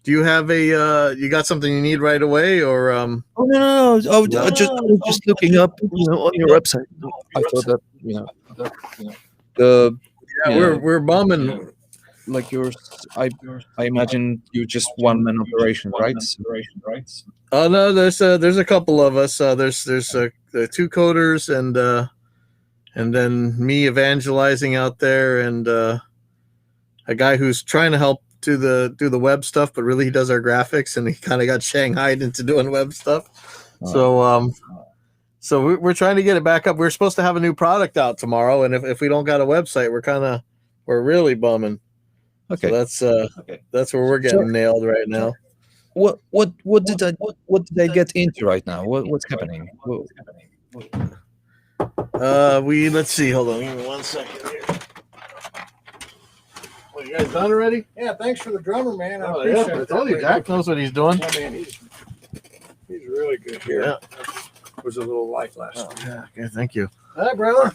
Do you have you got something you need right away, or Oh no! I was just looking up, on your website. I thought that, we're bombing. like yours, I imagine you're just one man operation, right? Oh no, there's a couple of us. There's two coders and then me evangelizing out there, and a guy who's trying to help do the web stuff, but really he does our graphics, and he kind of got shanghaied into doing web stuff. So we're trying to get it back up. We're supposed to have a new product out tomorrow, and if we don't got a website, we're really bumming. Okay, so that's where we're getting nailed right now. What did I get into right now? What's happening? Let's see. Hold on, give me 1 second here. Well, you guys done already? Yeah, thanks for the drummer, man. I Oh appreciate yeah, I it. told you, Jack knows what he's doing. Yeah, man, he's really good here. Yeah. Was a little light last Oh, week. yeah. Okay, thank you. Hi, brother.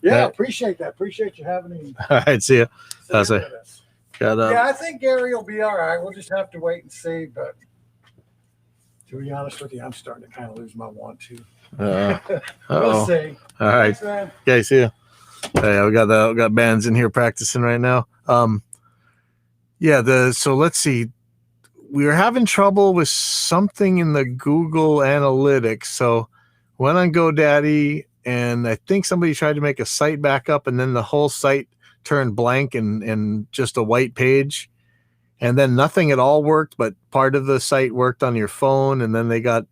Yeah. Appreciate that. Appreciate you having me. All right, see ya. With us. Yeah, I think Gary will be all right. We'll just have to wait and see. But to be honest with you, I'm starting to kind of lose my want to. We'll see. All right. Thanks, man. Okay, see ya. Yeah, we got bands in here practicing right now. So let's see. We were having trouble with something in the Google Analytics. So went on GoDaddy, and I think somebody tried to make a site backup, and then the whole site turned blank and just a white page. And then nothing at all worked, but part of the site worked on your phone, and then they got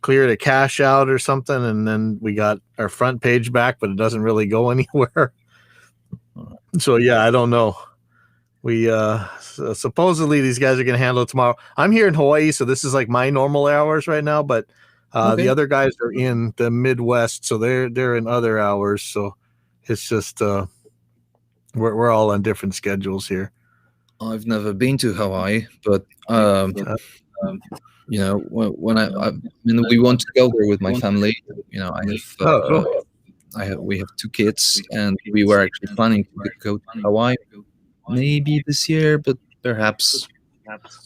cleared a cache out or something, and then we got our front page back, but it doesn't really go anywhere. So yeah, I don't know. We supposedly these guys are going to handle it tomorrow. I'm here in Hawaii, so this is like my normal hours right now, but the other guys are in the Midwest, so they're in other hours. So it's just we're all on different schedules here. I've never been to Hawaii, but you know, when I mean, we want to go there with my family. You know, we have 2 kids, and we were actually planning to go to Hawaii maybe this year, but perhaps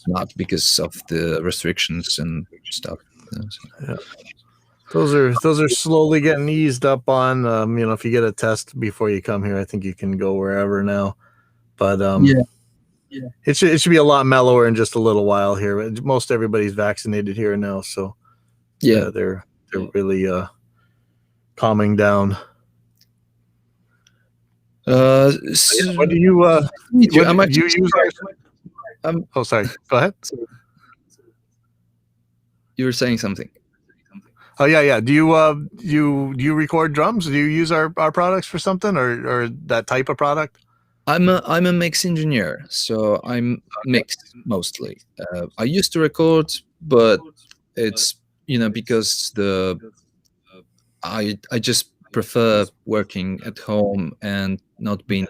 not because of the restrictions and stuff. Yeah. Those are slowly getting eased up on. You know, if you get a test before you come here, I think you can go wherever now. But it should be a lot mellower in just a little while here. Most everybody's vaccinated here now, so they're really calming down. What do you use? Oh, sorry. Go ahead. You were saying something. Oh yeah. Do you record drums? Do you use our products for something or that type of product? I'm a mix engineer, so I'm mixed mostly. I used to record, but it's because I just prefer working at home and not being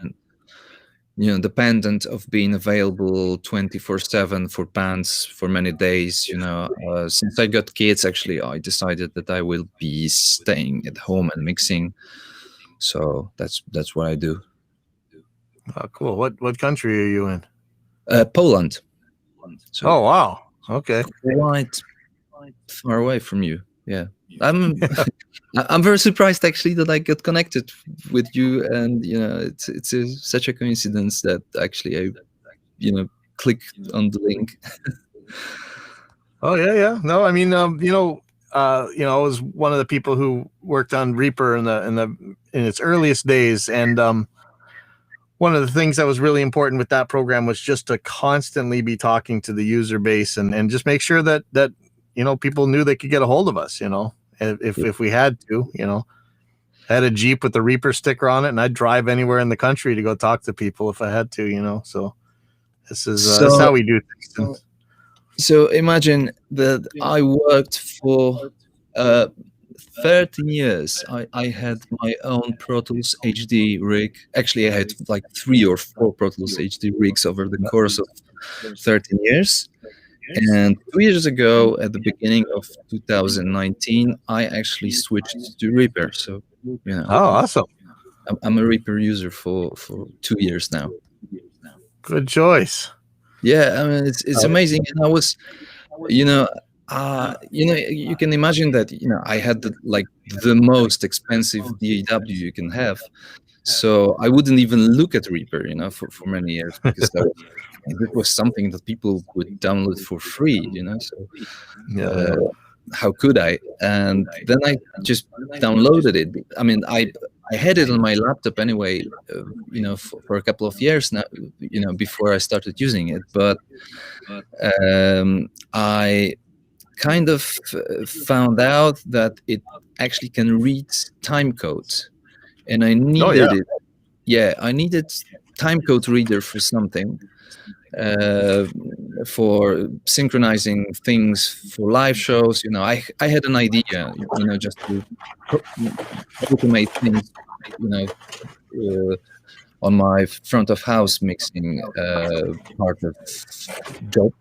dependent of being available 24/7 for bands for many days. Since I got kids, actually I decided that I will be staying at home and mixing, so that's what I do. Oh, cool. What country are you in? Poland. So, oh wow, okay, quite far away from you. Yeah, I'm very surprised actually that I got connected with you, and it's such a coincidence that actually I clicked on the link. Oh yeah. No, I mean I was one of the people who worked on Reaper in its earliest days, and one of the things that was really important with that program was just to constantly be talking to the user base and just make sure that people knew they could get a hold of us, if we had to, I had a Jeep with the Reaper sticker on it, and I'd drive anywhere in the country to go talk to people if I had to, so this is that's how we do things. So imagine that I worked for 13 years. I had my own Pro Tools HD rig. Actually, I had like 3 or 4 Pro Tools HD rigs over the course of 13 years. And 2 years ago, at the beginning of 2019, I actually switched to Reaper. So, oh, awesome! I'm a Reaper user for 2 years now. Good choice. Yeah, I mean it's amazing. And I was, you can imagine that I had the most expensive DAW you can have, So I wouldn't even look at Reaper, for many years, because it was something that people would download for free, So how could I? And then I just downloaded it. I mean, I had it on my laptop anyway, for a couple of years now, before I started using it. But I kind of found out that it actually can read time codes, and I needed it. Yeah, I needed timecode reader for something, for synchronizing things for live shows. I had an idea, just to automate things, on my front of house mixing part of job,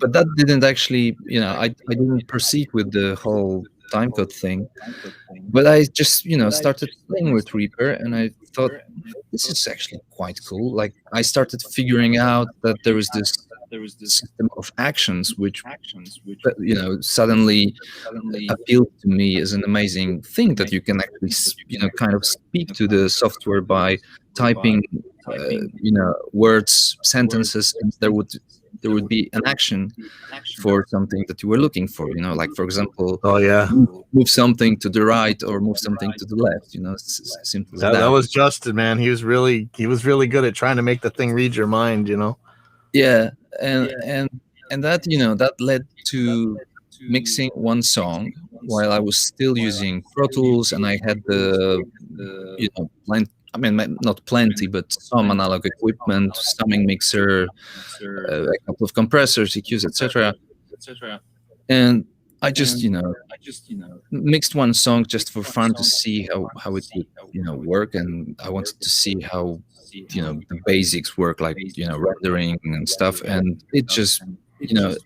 but that didn't actually, I didn't proceed with the whole timecode thing. But I just, started playing with Reaper, and I thought, this is actually quite cool. Like, I started figuring out that there was this system of actions which suddenly appealed to me as an amazing thing, that you can actually kind of speak to the software by typing words, sentences, and there would be an action for something that you were looking for, like, for example, move something to the right or move something to the left, simple as that. That was Justin, man. He was really good at trying to make the thing read your mind, Yeah, and that, that led to mixing one song while I was still using Pro Tools, and I had the not plenty, but some analog equipment, summing mixer, a couple of compressors, EQs, etc. And I just, mixed one song just for fun to see how it would, work, and I wanted to see how, the basics work, like, rendering and stuff. And it just,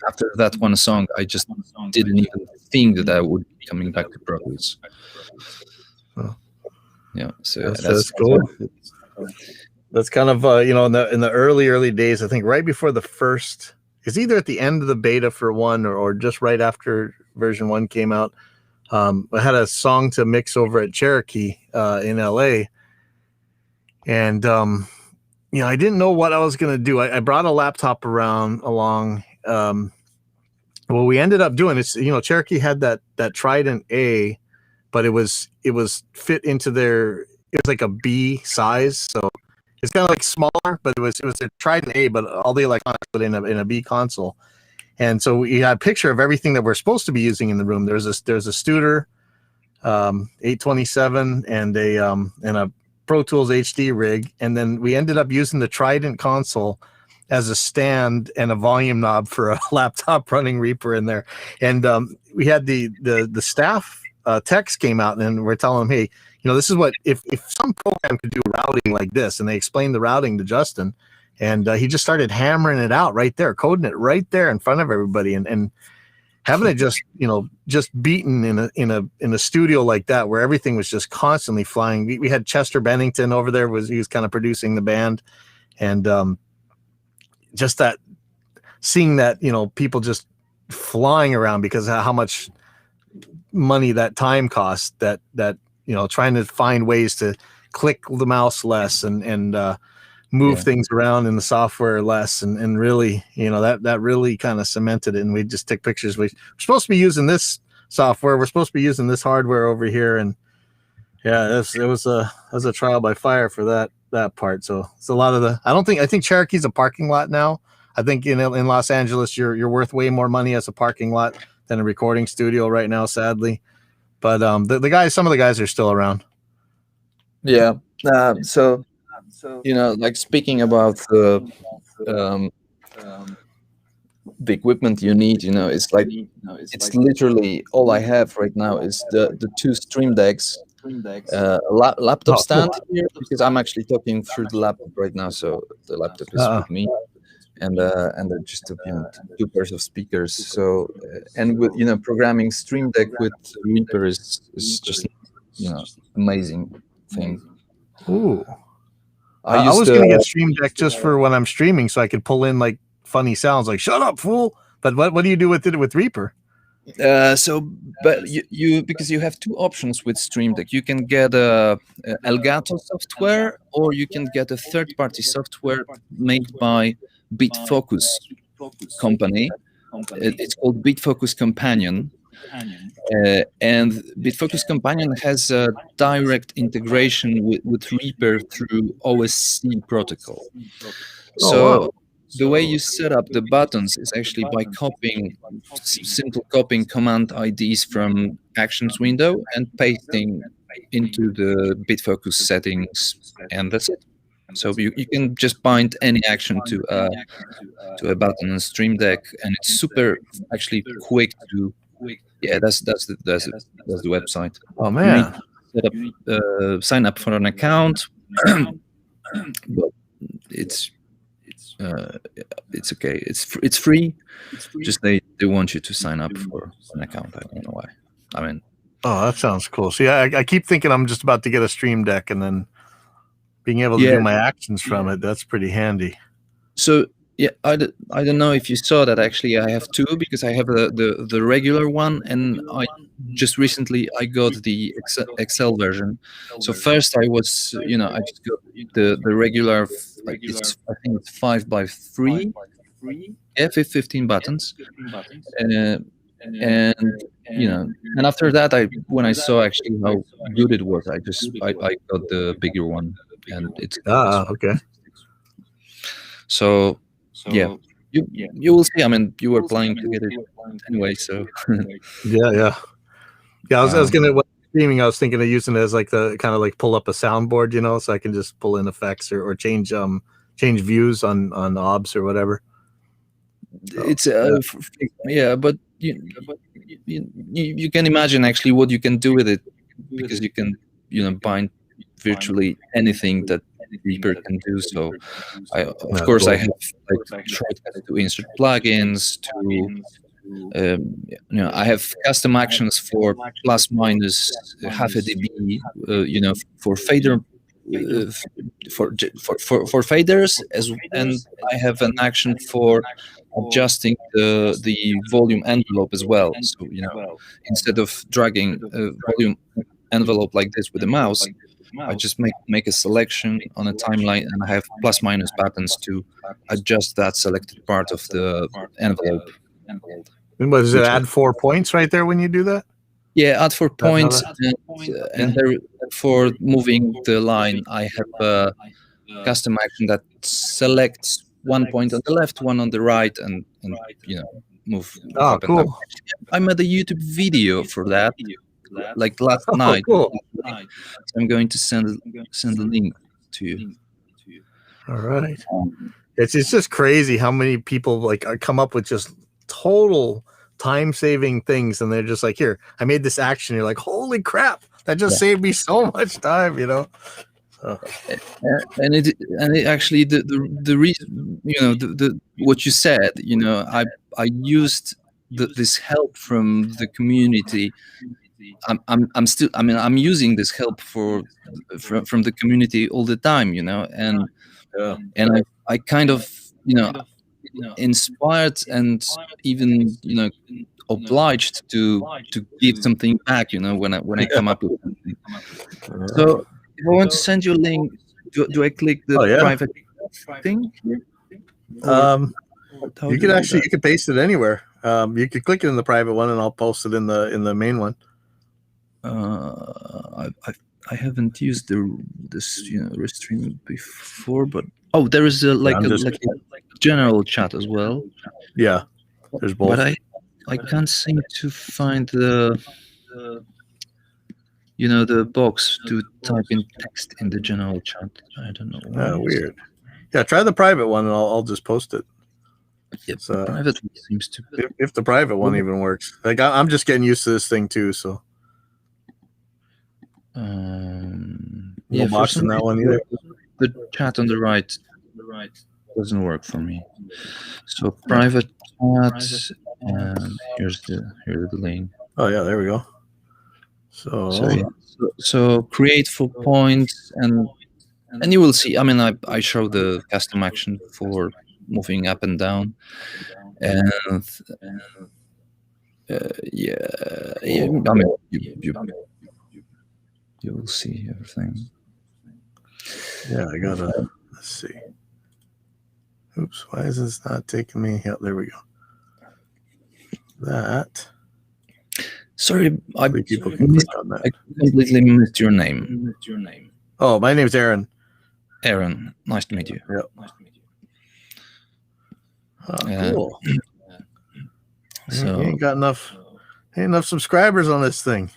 after that one song, I just didn't even think that I would be coming back to Pro Tools. Yeah, so that's cool. That's kind of in the early days, I think right before the first, it's either at the end of the beta for one or just right after version 1 came out. I had a song to mix over at Cherokee in LA, and I didn't know what I was gonna do. I brought a laptop along. What we ended up doing is, Cherokee had that Trident A, but it was fit into it was like a B size, so it's kind of like smaller, but it was a Trident A, but all the electronics put in a B console. And so we had a picture of everything that we're supposed to be using in the room. There's a Studer 827 and a Pro Tools HD rig, and then we ended up using the Trident console as a stand and a volume knob for a laptop running Reaper in there. And we had the staff techs came out, and we're telling them, hey, this is what, if some program could do routing like this, and they explained the routing to Justin, and he just started hammering it out right there, coding it right there in front of everybody, and having it just beaten in a studio like that, where everything was just constantly flying. We had Chester Bennington over there, he was kind of producing the band, and just that, seeing that, people just flying around because of how much money that time costs, that trying to find ways to click the mouse less and move things around in the software less, and really, that really kind of cemented it. And we just took pictures. We're supposed to be using this software, we're supposed to be using this hardware over here, and it was a trial by fire for that part. So it's a lot of I think Cherokee's a parking lot now. I think in Los Angeles you're worth way more money as a parking lot than a recording studio right now, sadly. But some of the guys are still around. Yeah. So like, speaking about the equipment you need, it's like, it's literally all I have right now is the 2 Stream Decks, laptop stand here, because I'm actually talking through the laptop right now, so the laptop is with me, and just 2 pairs of speakers. So and with programming Stream Deck with Reaper is just amazing thing. Ooh. I was going to get Stream Deck just for when I'm streaming, so I could pull in like funny sounds like "shut up, fool." But what do you do with it with Reaper? But you because you have two options with Stream Deck. You can get a Elgato software, or you can get a third-party software made by BitFocus company. It's called BitFocus Companion, and BitFocus Companion has a direct integration with Reaper through OSC protocol. So the way you set up the buttons is actually by copying simple copying command IDs from Actions window and pasting into the BitFocus settings, and that's it. So you can just bind any action to a button on Stream Deck, and it's super actually quick to. Yeah, that's the website. Oh You need man. to set up, sign up for an account, but it's okay. It's free. Just they want you to sign up for an account. I don't know why. I mean, Oh, that sounds cool. See, I keep thinking I'm just about to get a Stream Deck, and then being able to do my actions from it, that's pretty handy. So yeah, I don't know if you saw that. Actually, I have two, because I have the regular one, and I just recently I got the Excel version. So first I was, I just got the regular. I think it's 5x3. Yeah, 15 buttons. And and after that, when I saw actually how good it was, I got the bigger one, and it's okay. So yeah, you will see. I mean, you were planning to get it anyway, so yeah. I was gonna when streaming. I was thinking of using it as like the kind of like pull up a soundboard, so I can just pull in effects or change views on OBS or whatever. It's but you can imagine actually what you can do with it, because you can bind virtually anything that Reaper can do. So of course I have shortcuts to insert plugins, to I have custom actions for plus minus half a dB, for fader. For faders, and I have an action for adjusting the volume envelope as well. So instead of dragging a volume envelope like this with the mouse, I just make a selection on a timeline, and I have plus minus buttons to adjust that selected part of the envelope. And what does it add 4 points right there when you do that? Yeah, add 4 points, and there, for moving the line, I have a custom action that selects 1 point on the left, one on the right, and move. Oh, cool! I made a YouTube video for that, like last night. Cool. So I'm going to send a link to you. All right. It's just crazy how many people come up with just total time-saving things, and they're just like, here, I made this action. You're like, holy crap, that just saved me so much time, So. And it actually the reason, the what you said, I used this help from the community. I'm using this help from the community all the time, and I kind of inspired and even obliged to give something back, when I come up with something. So if I want to send you a link, do I click the private thing? You can paste it anywhere. You could click it in the private one, and I'll post it in the main one. I haven't used this Restream before, but there is a general chat as well. Yeah, there's both. But I can't seem to find the box to type in text in the general chat. I don't know why. Weird. Yeah, try the private one, and I'll just post it. Yeah, the private one seems to. If the private one even works, I'm just getting used to this thing too. So. No box in that one either. The chat on the right doesn't work for me. So private chat, and here's the link. Oh yeah, there we go. So create 4 points, and you will see. I mean, I show the custom action for moving up and down, and Yeah, I mean, you will see everything. Yeah, I gotta. Let's see. Oops, why is this not taking me? Yeah, there we go. That. Sorry, I people can click on that. I completely missed your name. Oh, my name's Aaron. Aaron, nice to meet you. Yep. Cool. So you ain't got enough subscribers on this thing.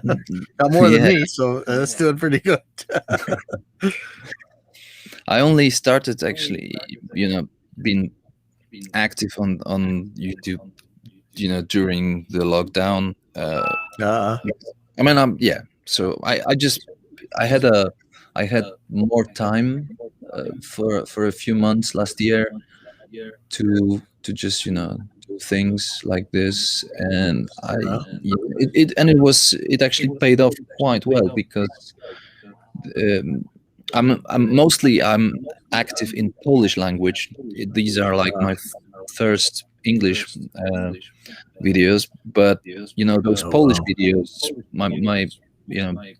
Got more than me, so that's doing pretty good. I only started actually, being active on YouTube, during the lockdown. I mean, yeah. So I had more time for a few months last year to just do things like this, and it actually paid off quite well, because I'm active in Polish language. These are like my first English videos, but those Polish videos, my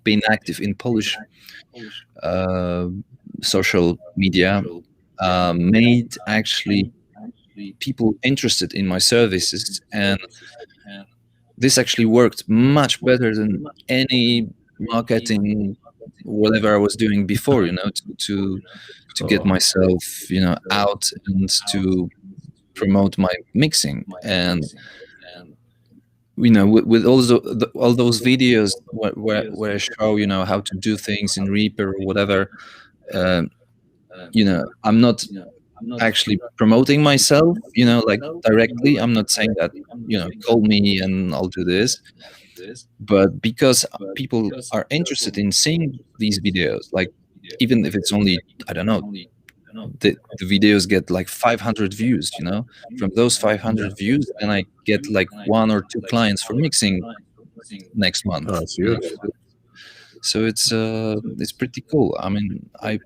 being active in Polish social media made actually people interested in my services, and this actually worked much better than any marketing whatever I was doing before, to get myself out and to promote my mixing. And with all those videos where I show how to do things in Reaper or whatever, I'm not actually promoting myself, like directly. I'm not saying that, call me and I'll do this. But because people are interested in seeing these videos, like even if it's only, I don't know, the videos get like 500 views, from those 500 views, and I get like 1 or 2 clients for mixing next month. Oh, that's huge. So it's pretty cool. I mean, I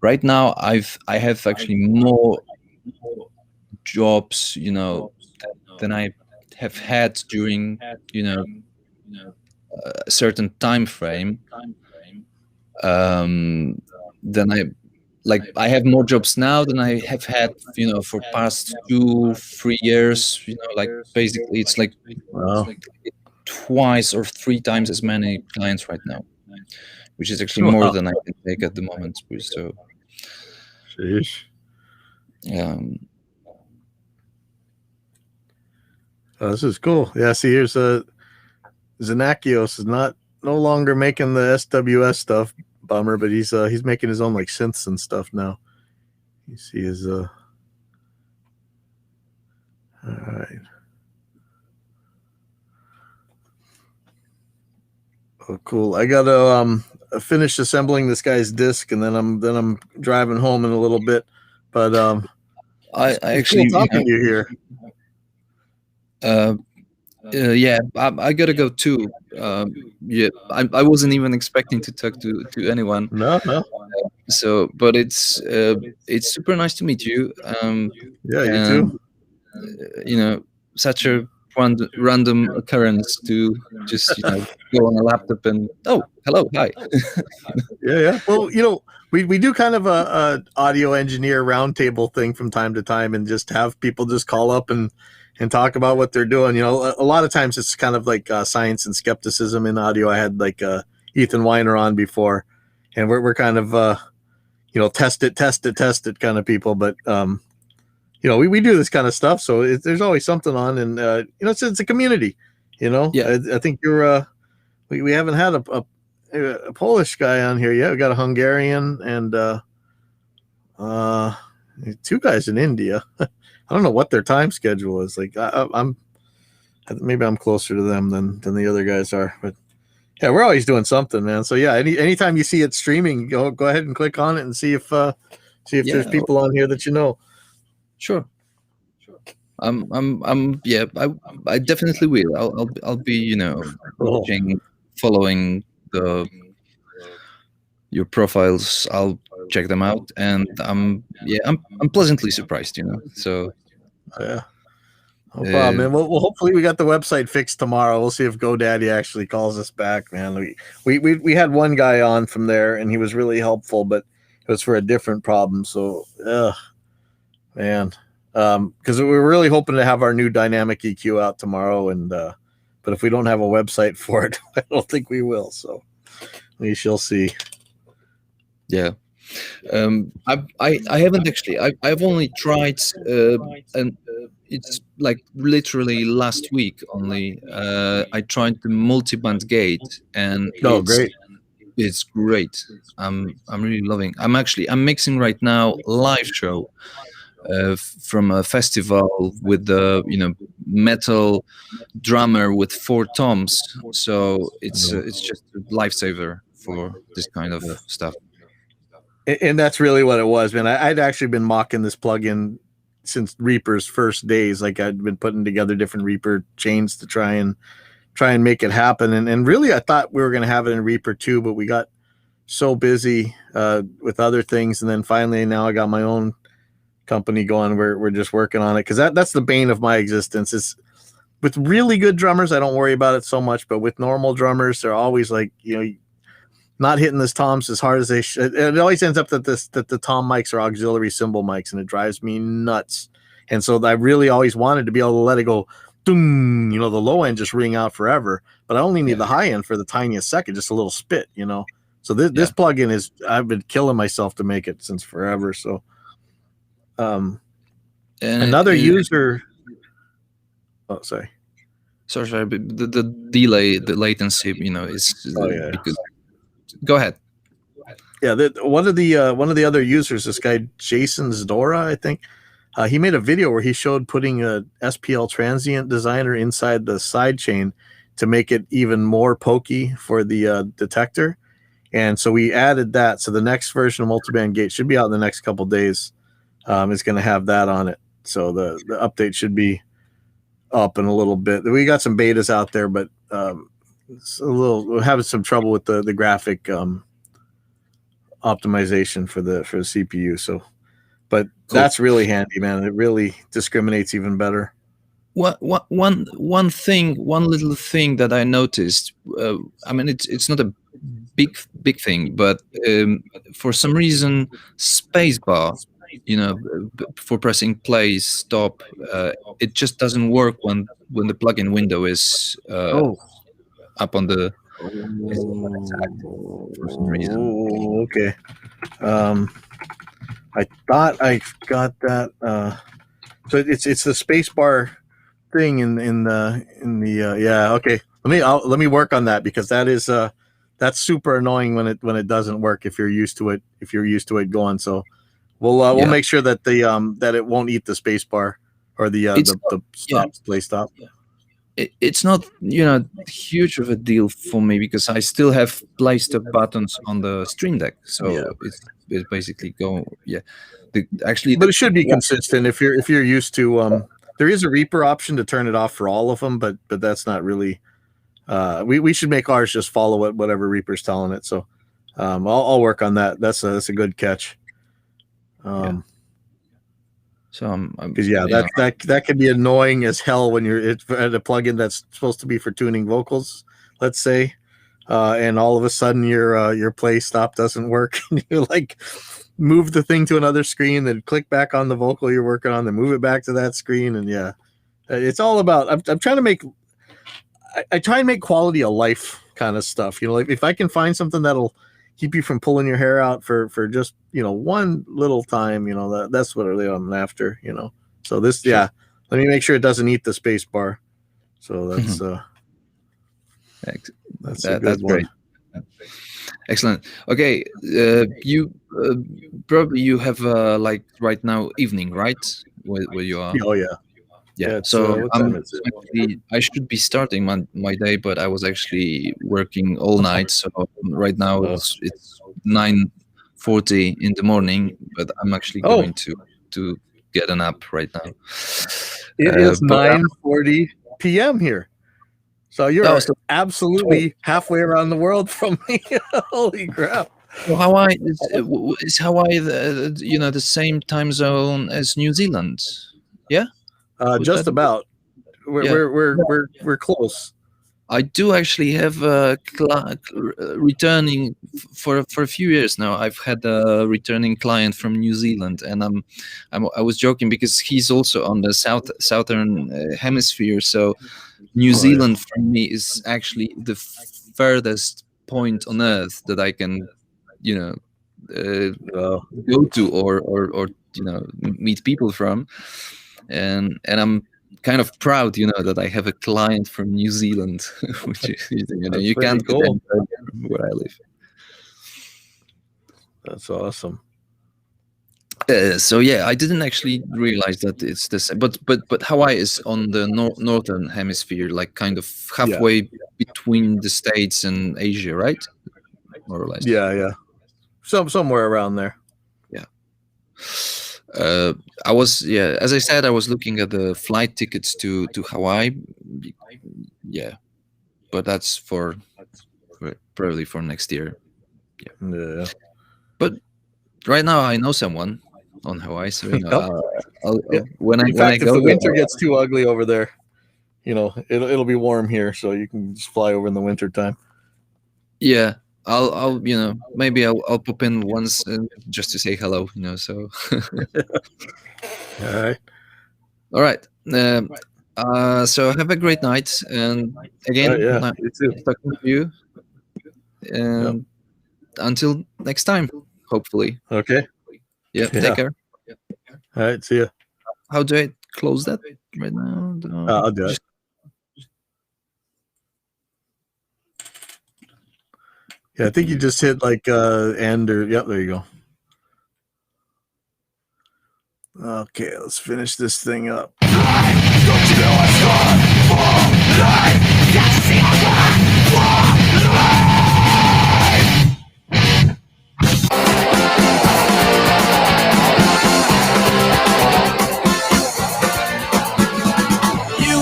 right now I have actually more jobs, than I have had during a certain time frame. Then I have more jobs now than I have had, for past 2-3 years. Like basically it's like twice or 3 times as many clients right now, which is actually more than I can take at the moment. So, this is cool. Yeah, see, here's Xanakios is no longer making the SWS stuff. Bummer, but he's making his own like synths and stuff now. You see his all right. Oh, cool. I gotta finish assembling this guy's disc, and then I'm driving home in a little bit. But I actually cool talking to you here. Yeah, I gotta go too. Yeah, I wasn't even expecting to talk to anyone. No. So, but it's super nice to meet you. Yeah, you too. Such a random occurrence to just go on a laptop and hello, hi. Yeah. Well, we do kind of a audio engineer roundtable thing from time to time, and just have people just call up and talk about what they're doing. A lot of times it's kind of like science and skepticism in audio. I had like Ethan Weiner on before, and we're kind of test it kind of people. But we do this kind of stuff, so there's always something on, and it's a community. Yeah. I think you're we haven't had a Polish guy on here yet. We got a Hungarian and 2 guys in India. I don't know what their time schedule is. Like maybe I'm closer to them than the other guys are, but yeah, we're always doing something, man. So yeah, anytime you see it streaming, go ahead and click on it and see if there's people on here that you know. Sure. Yeah, I definitely will. I'll be watching, following your profiles. I'll check them out, and I'm pleasantly surprised. So yeah. No problem, man. Well, hopefully we got the website fixed tomorrow. We'll see if GoDaddy actually calls us back, man. We had one guy on from there, and he was really helpful, but it was for a different problem. So, man, because we were really hoping to have our new dynamic EQ out tomorrow, and but if we don't have a website for it, I don't think we will. So we shall see. Yeah. I haven't actually. I've only tried, and it's like literally last week only. I tried the multiband gate, and Great. It's great. I'm really loving. I'm mixing right now a live show from a festival with the metal drummer with 4 toms. So it's just a lifesaver for this kind of stuff. And that's really what it was, man. I'd actually been mocking this plugin since Reaper's first days. Like I'd been putting together different Reaper chains to try and make it happen. And really, I thought we were going to have it in Reaper too, but we got so busy with other things. And then finally, now I got my own company going. We're just working on it because that's the bane of my existence. Is with really good drummers, I don't worry about it so much. But with normal drummers, they're always like, not hitting this toms as hard as they should. It always ends up that the tom mics are auxiliary cymbal mics, and it drives me nuts. And so I really always wanted to be able to let it go, doom, the low end just ring out forever. But I only need the high end for the tiniest second, just a little spit, So this plugin I've been killing myself to make it since forever. So and another user. Oh, sorry. Sorry, but the delay, the latency, is because. Go ahead. Yeah, one of the other users, this guy Jason Zdora, I think, he made a video where he showed putting a SPL transient designer inside the sidechain to make it even more pokey for the detector, and so we added that. So the next version of multiband gate should be out in the next couple days. It's going to have that on it, so the update should be up in a little bit. We got some betas out there, but we're having some trouble with the graphic optimization for the CPU. So, but cool. That's really handy, man. It really discriminates even better. One little thing that I noticed. I mean, it's not a big thing, but for some reason, spacebar, for pressing play, stop, it just doesn't work when the plugin window is up on the for some reason. Okay. I thought I got that. So it's the spacebar thing in the yeah. Okay. Let me work on that, because that's super annoying when it doesn't work if you're used to it going. So we'll make sure that that it won't eat the spacebar or the play stop. It's not huge of a deal for me, because I still have play stop buttons on the Stream Deck, so it's basically but it should be consistent if you're used to. There is a Reaper option to turn it off for all of them, but that's not really. We should make ours just follow whatever Reaper's telling it. So I'll work on that. That's a good catch. So because that can be annoying as hell when you're at a plugin that's supposed to be for tuning vocals, let's say, and all of a sudden your play stop doesn't work, and you like move the thing to another screen, then click back on the vocal you're working on, then move it back to that screen, and it's all about. I'm trying to make. I try and make quality of life kind of stuff. Like if I can find something that'll keep you from pulling your hair out for just one little time, that's what really I'm after. So this let me make sure it doesn't eat the space bar. So that's that's great. Excellent. Okay, you probably you have like right now evening, right, where you are? Oh yeah. Yeah, so I should be starting my day, but I was actually working all night. So right now it's 9:40 in the morning, but I'm actually going to get an nap right now. It is 9:40 p.m. here, so you're absolutely halfway around the world from me. Holy crap! Well, Hawaii is Hawaii the same time zone as New Zealand? Yeah. Just about. we're close. I do actually have a returning for a few years now. I've had a returning client from New Zealand, and I was joking because he's also on the southern hemisphere. So New Zealand for me is actually the furthest point on Earth that I can, go to or meet people from, and I'm kind of proud, that I have a client from New Zealand, which is, you can't go from where I live. That's awesome. So yeah, I didn't actually realize that it's the same, but Hawaii is on the northern hemisphere, like kind of halfway between the States and Asia, right? More or less. Yeah. Somewhere around there. Yeah. I was, as I said, I was looking at the flight tickets to Hawaii. Yeah, but that's probably for next year. Yeah. But right now I know someone on Hawaii, so when if the winter gets too ugly over there, it'll be warm here, so you can just fly over in the winter time. Yeah. I'll maybe I'll pop in once just to say hello, so. All right. So have a great night, and again, talking to you, and until next time, hopefully. Okay. Yeah. Take care. All right. See ya. How do I close that right now? I'll do it. Yeah, I think you just hit like end or there you go. Okay, let's finish this thing up. You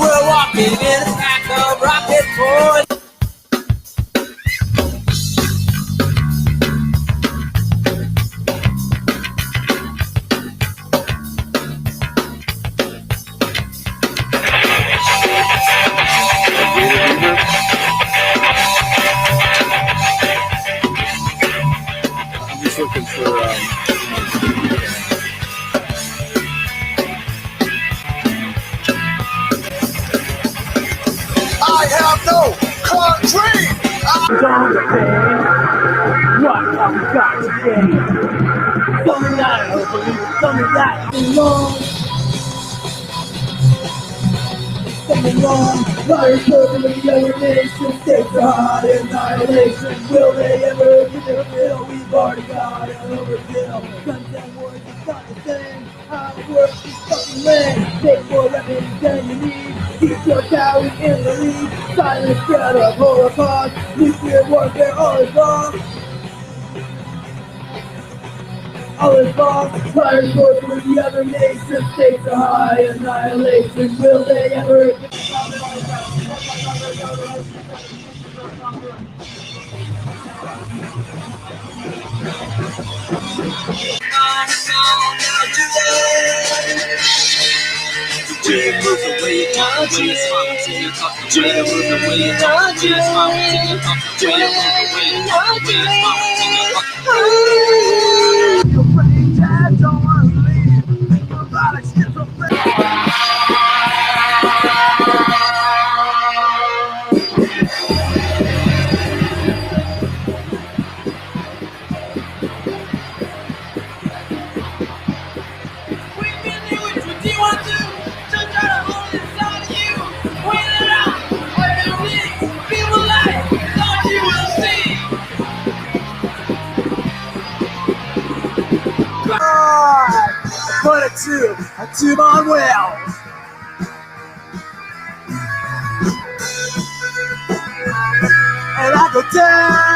were walking in a pack of rocket boys. I'm just looking for. I have no country. What have we got today? Something that I don't believe, something that is wrong. Something wrong. Virus perfectly other nation states are high annihilation. Will they ever get their fill? We've already got it overkill. Guns and wars, it's not the same. How it works is fucking lame. Take more weapons than you need. Keep your cowards in the lead. Silent spread of Holocaust. Nuclear warfare, all is wrong. All is wrong. Virus wars with the other nation states are high annihilation. Will they ever get put a tube on wheels. And I go down.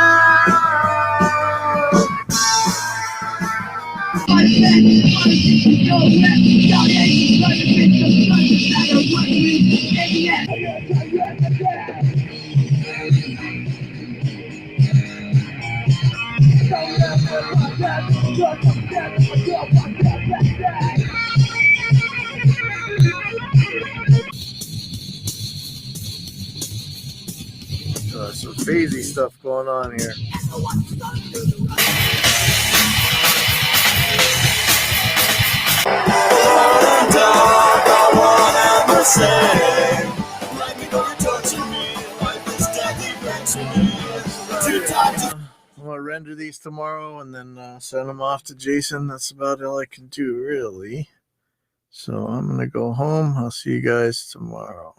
some crazy stuff going on here. I'm gonna render these tomorrow and then send them off to Jason. That's about all I can do, really. So I'm gonna go home. I'll see you guys tomorrow.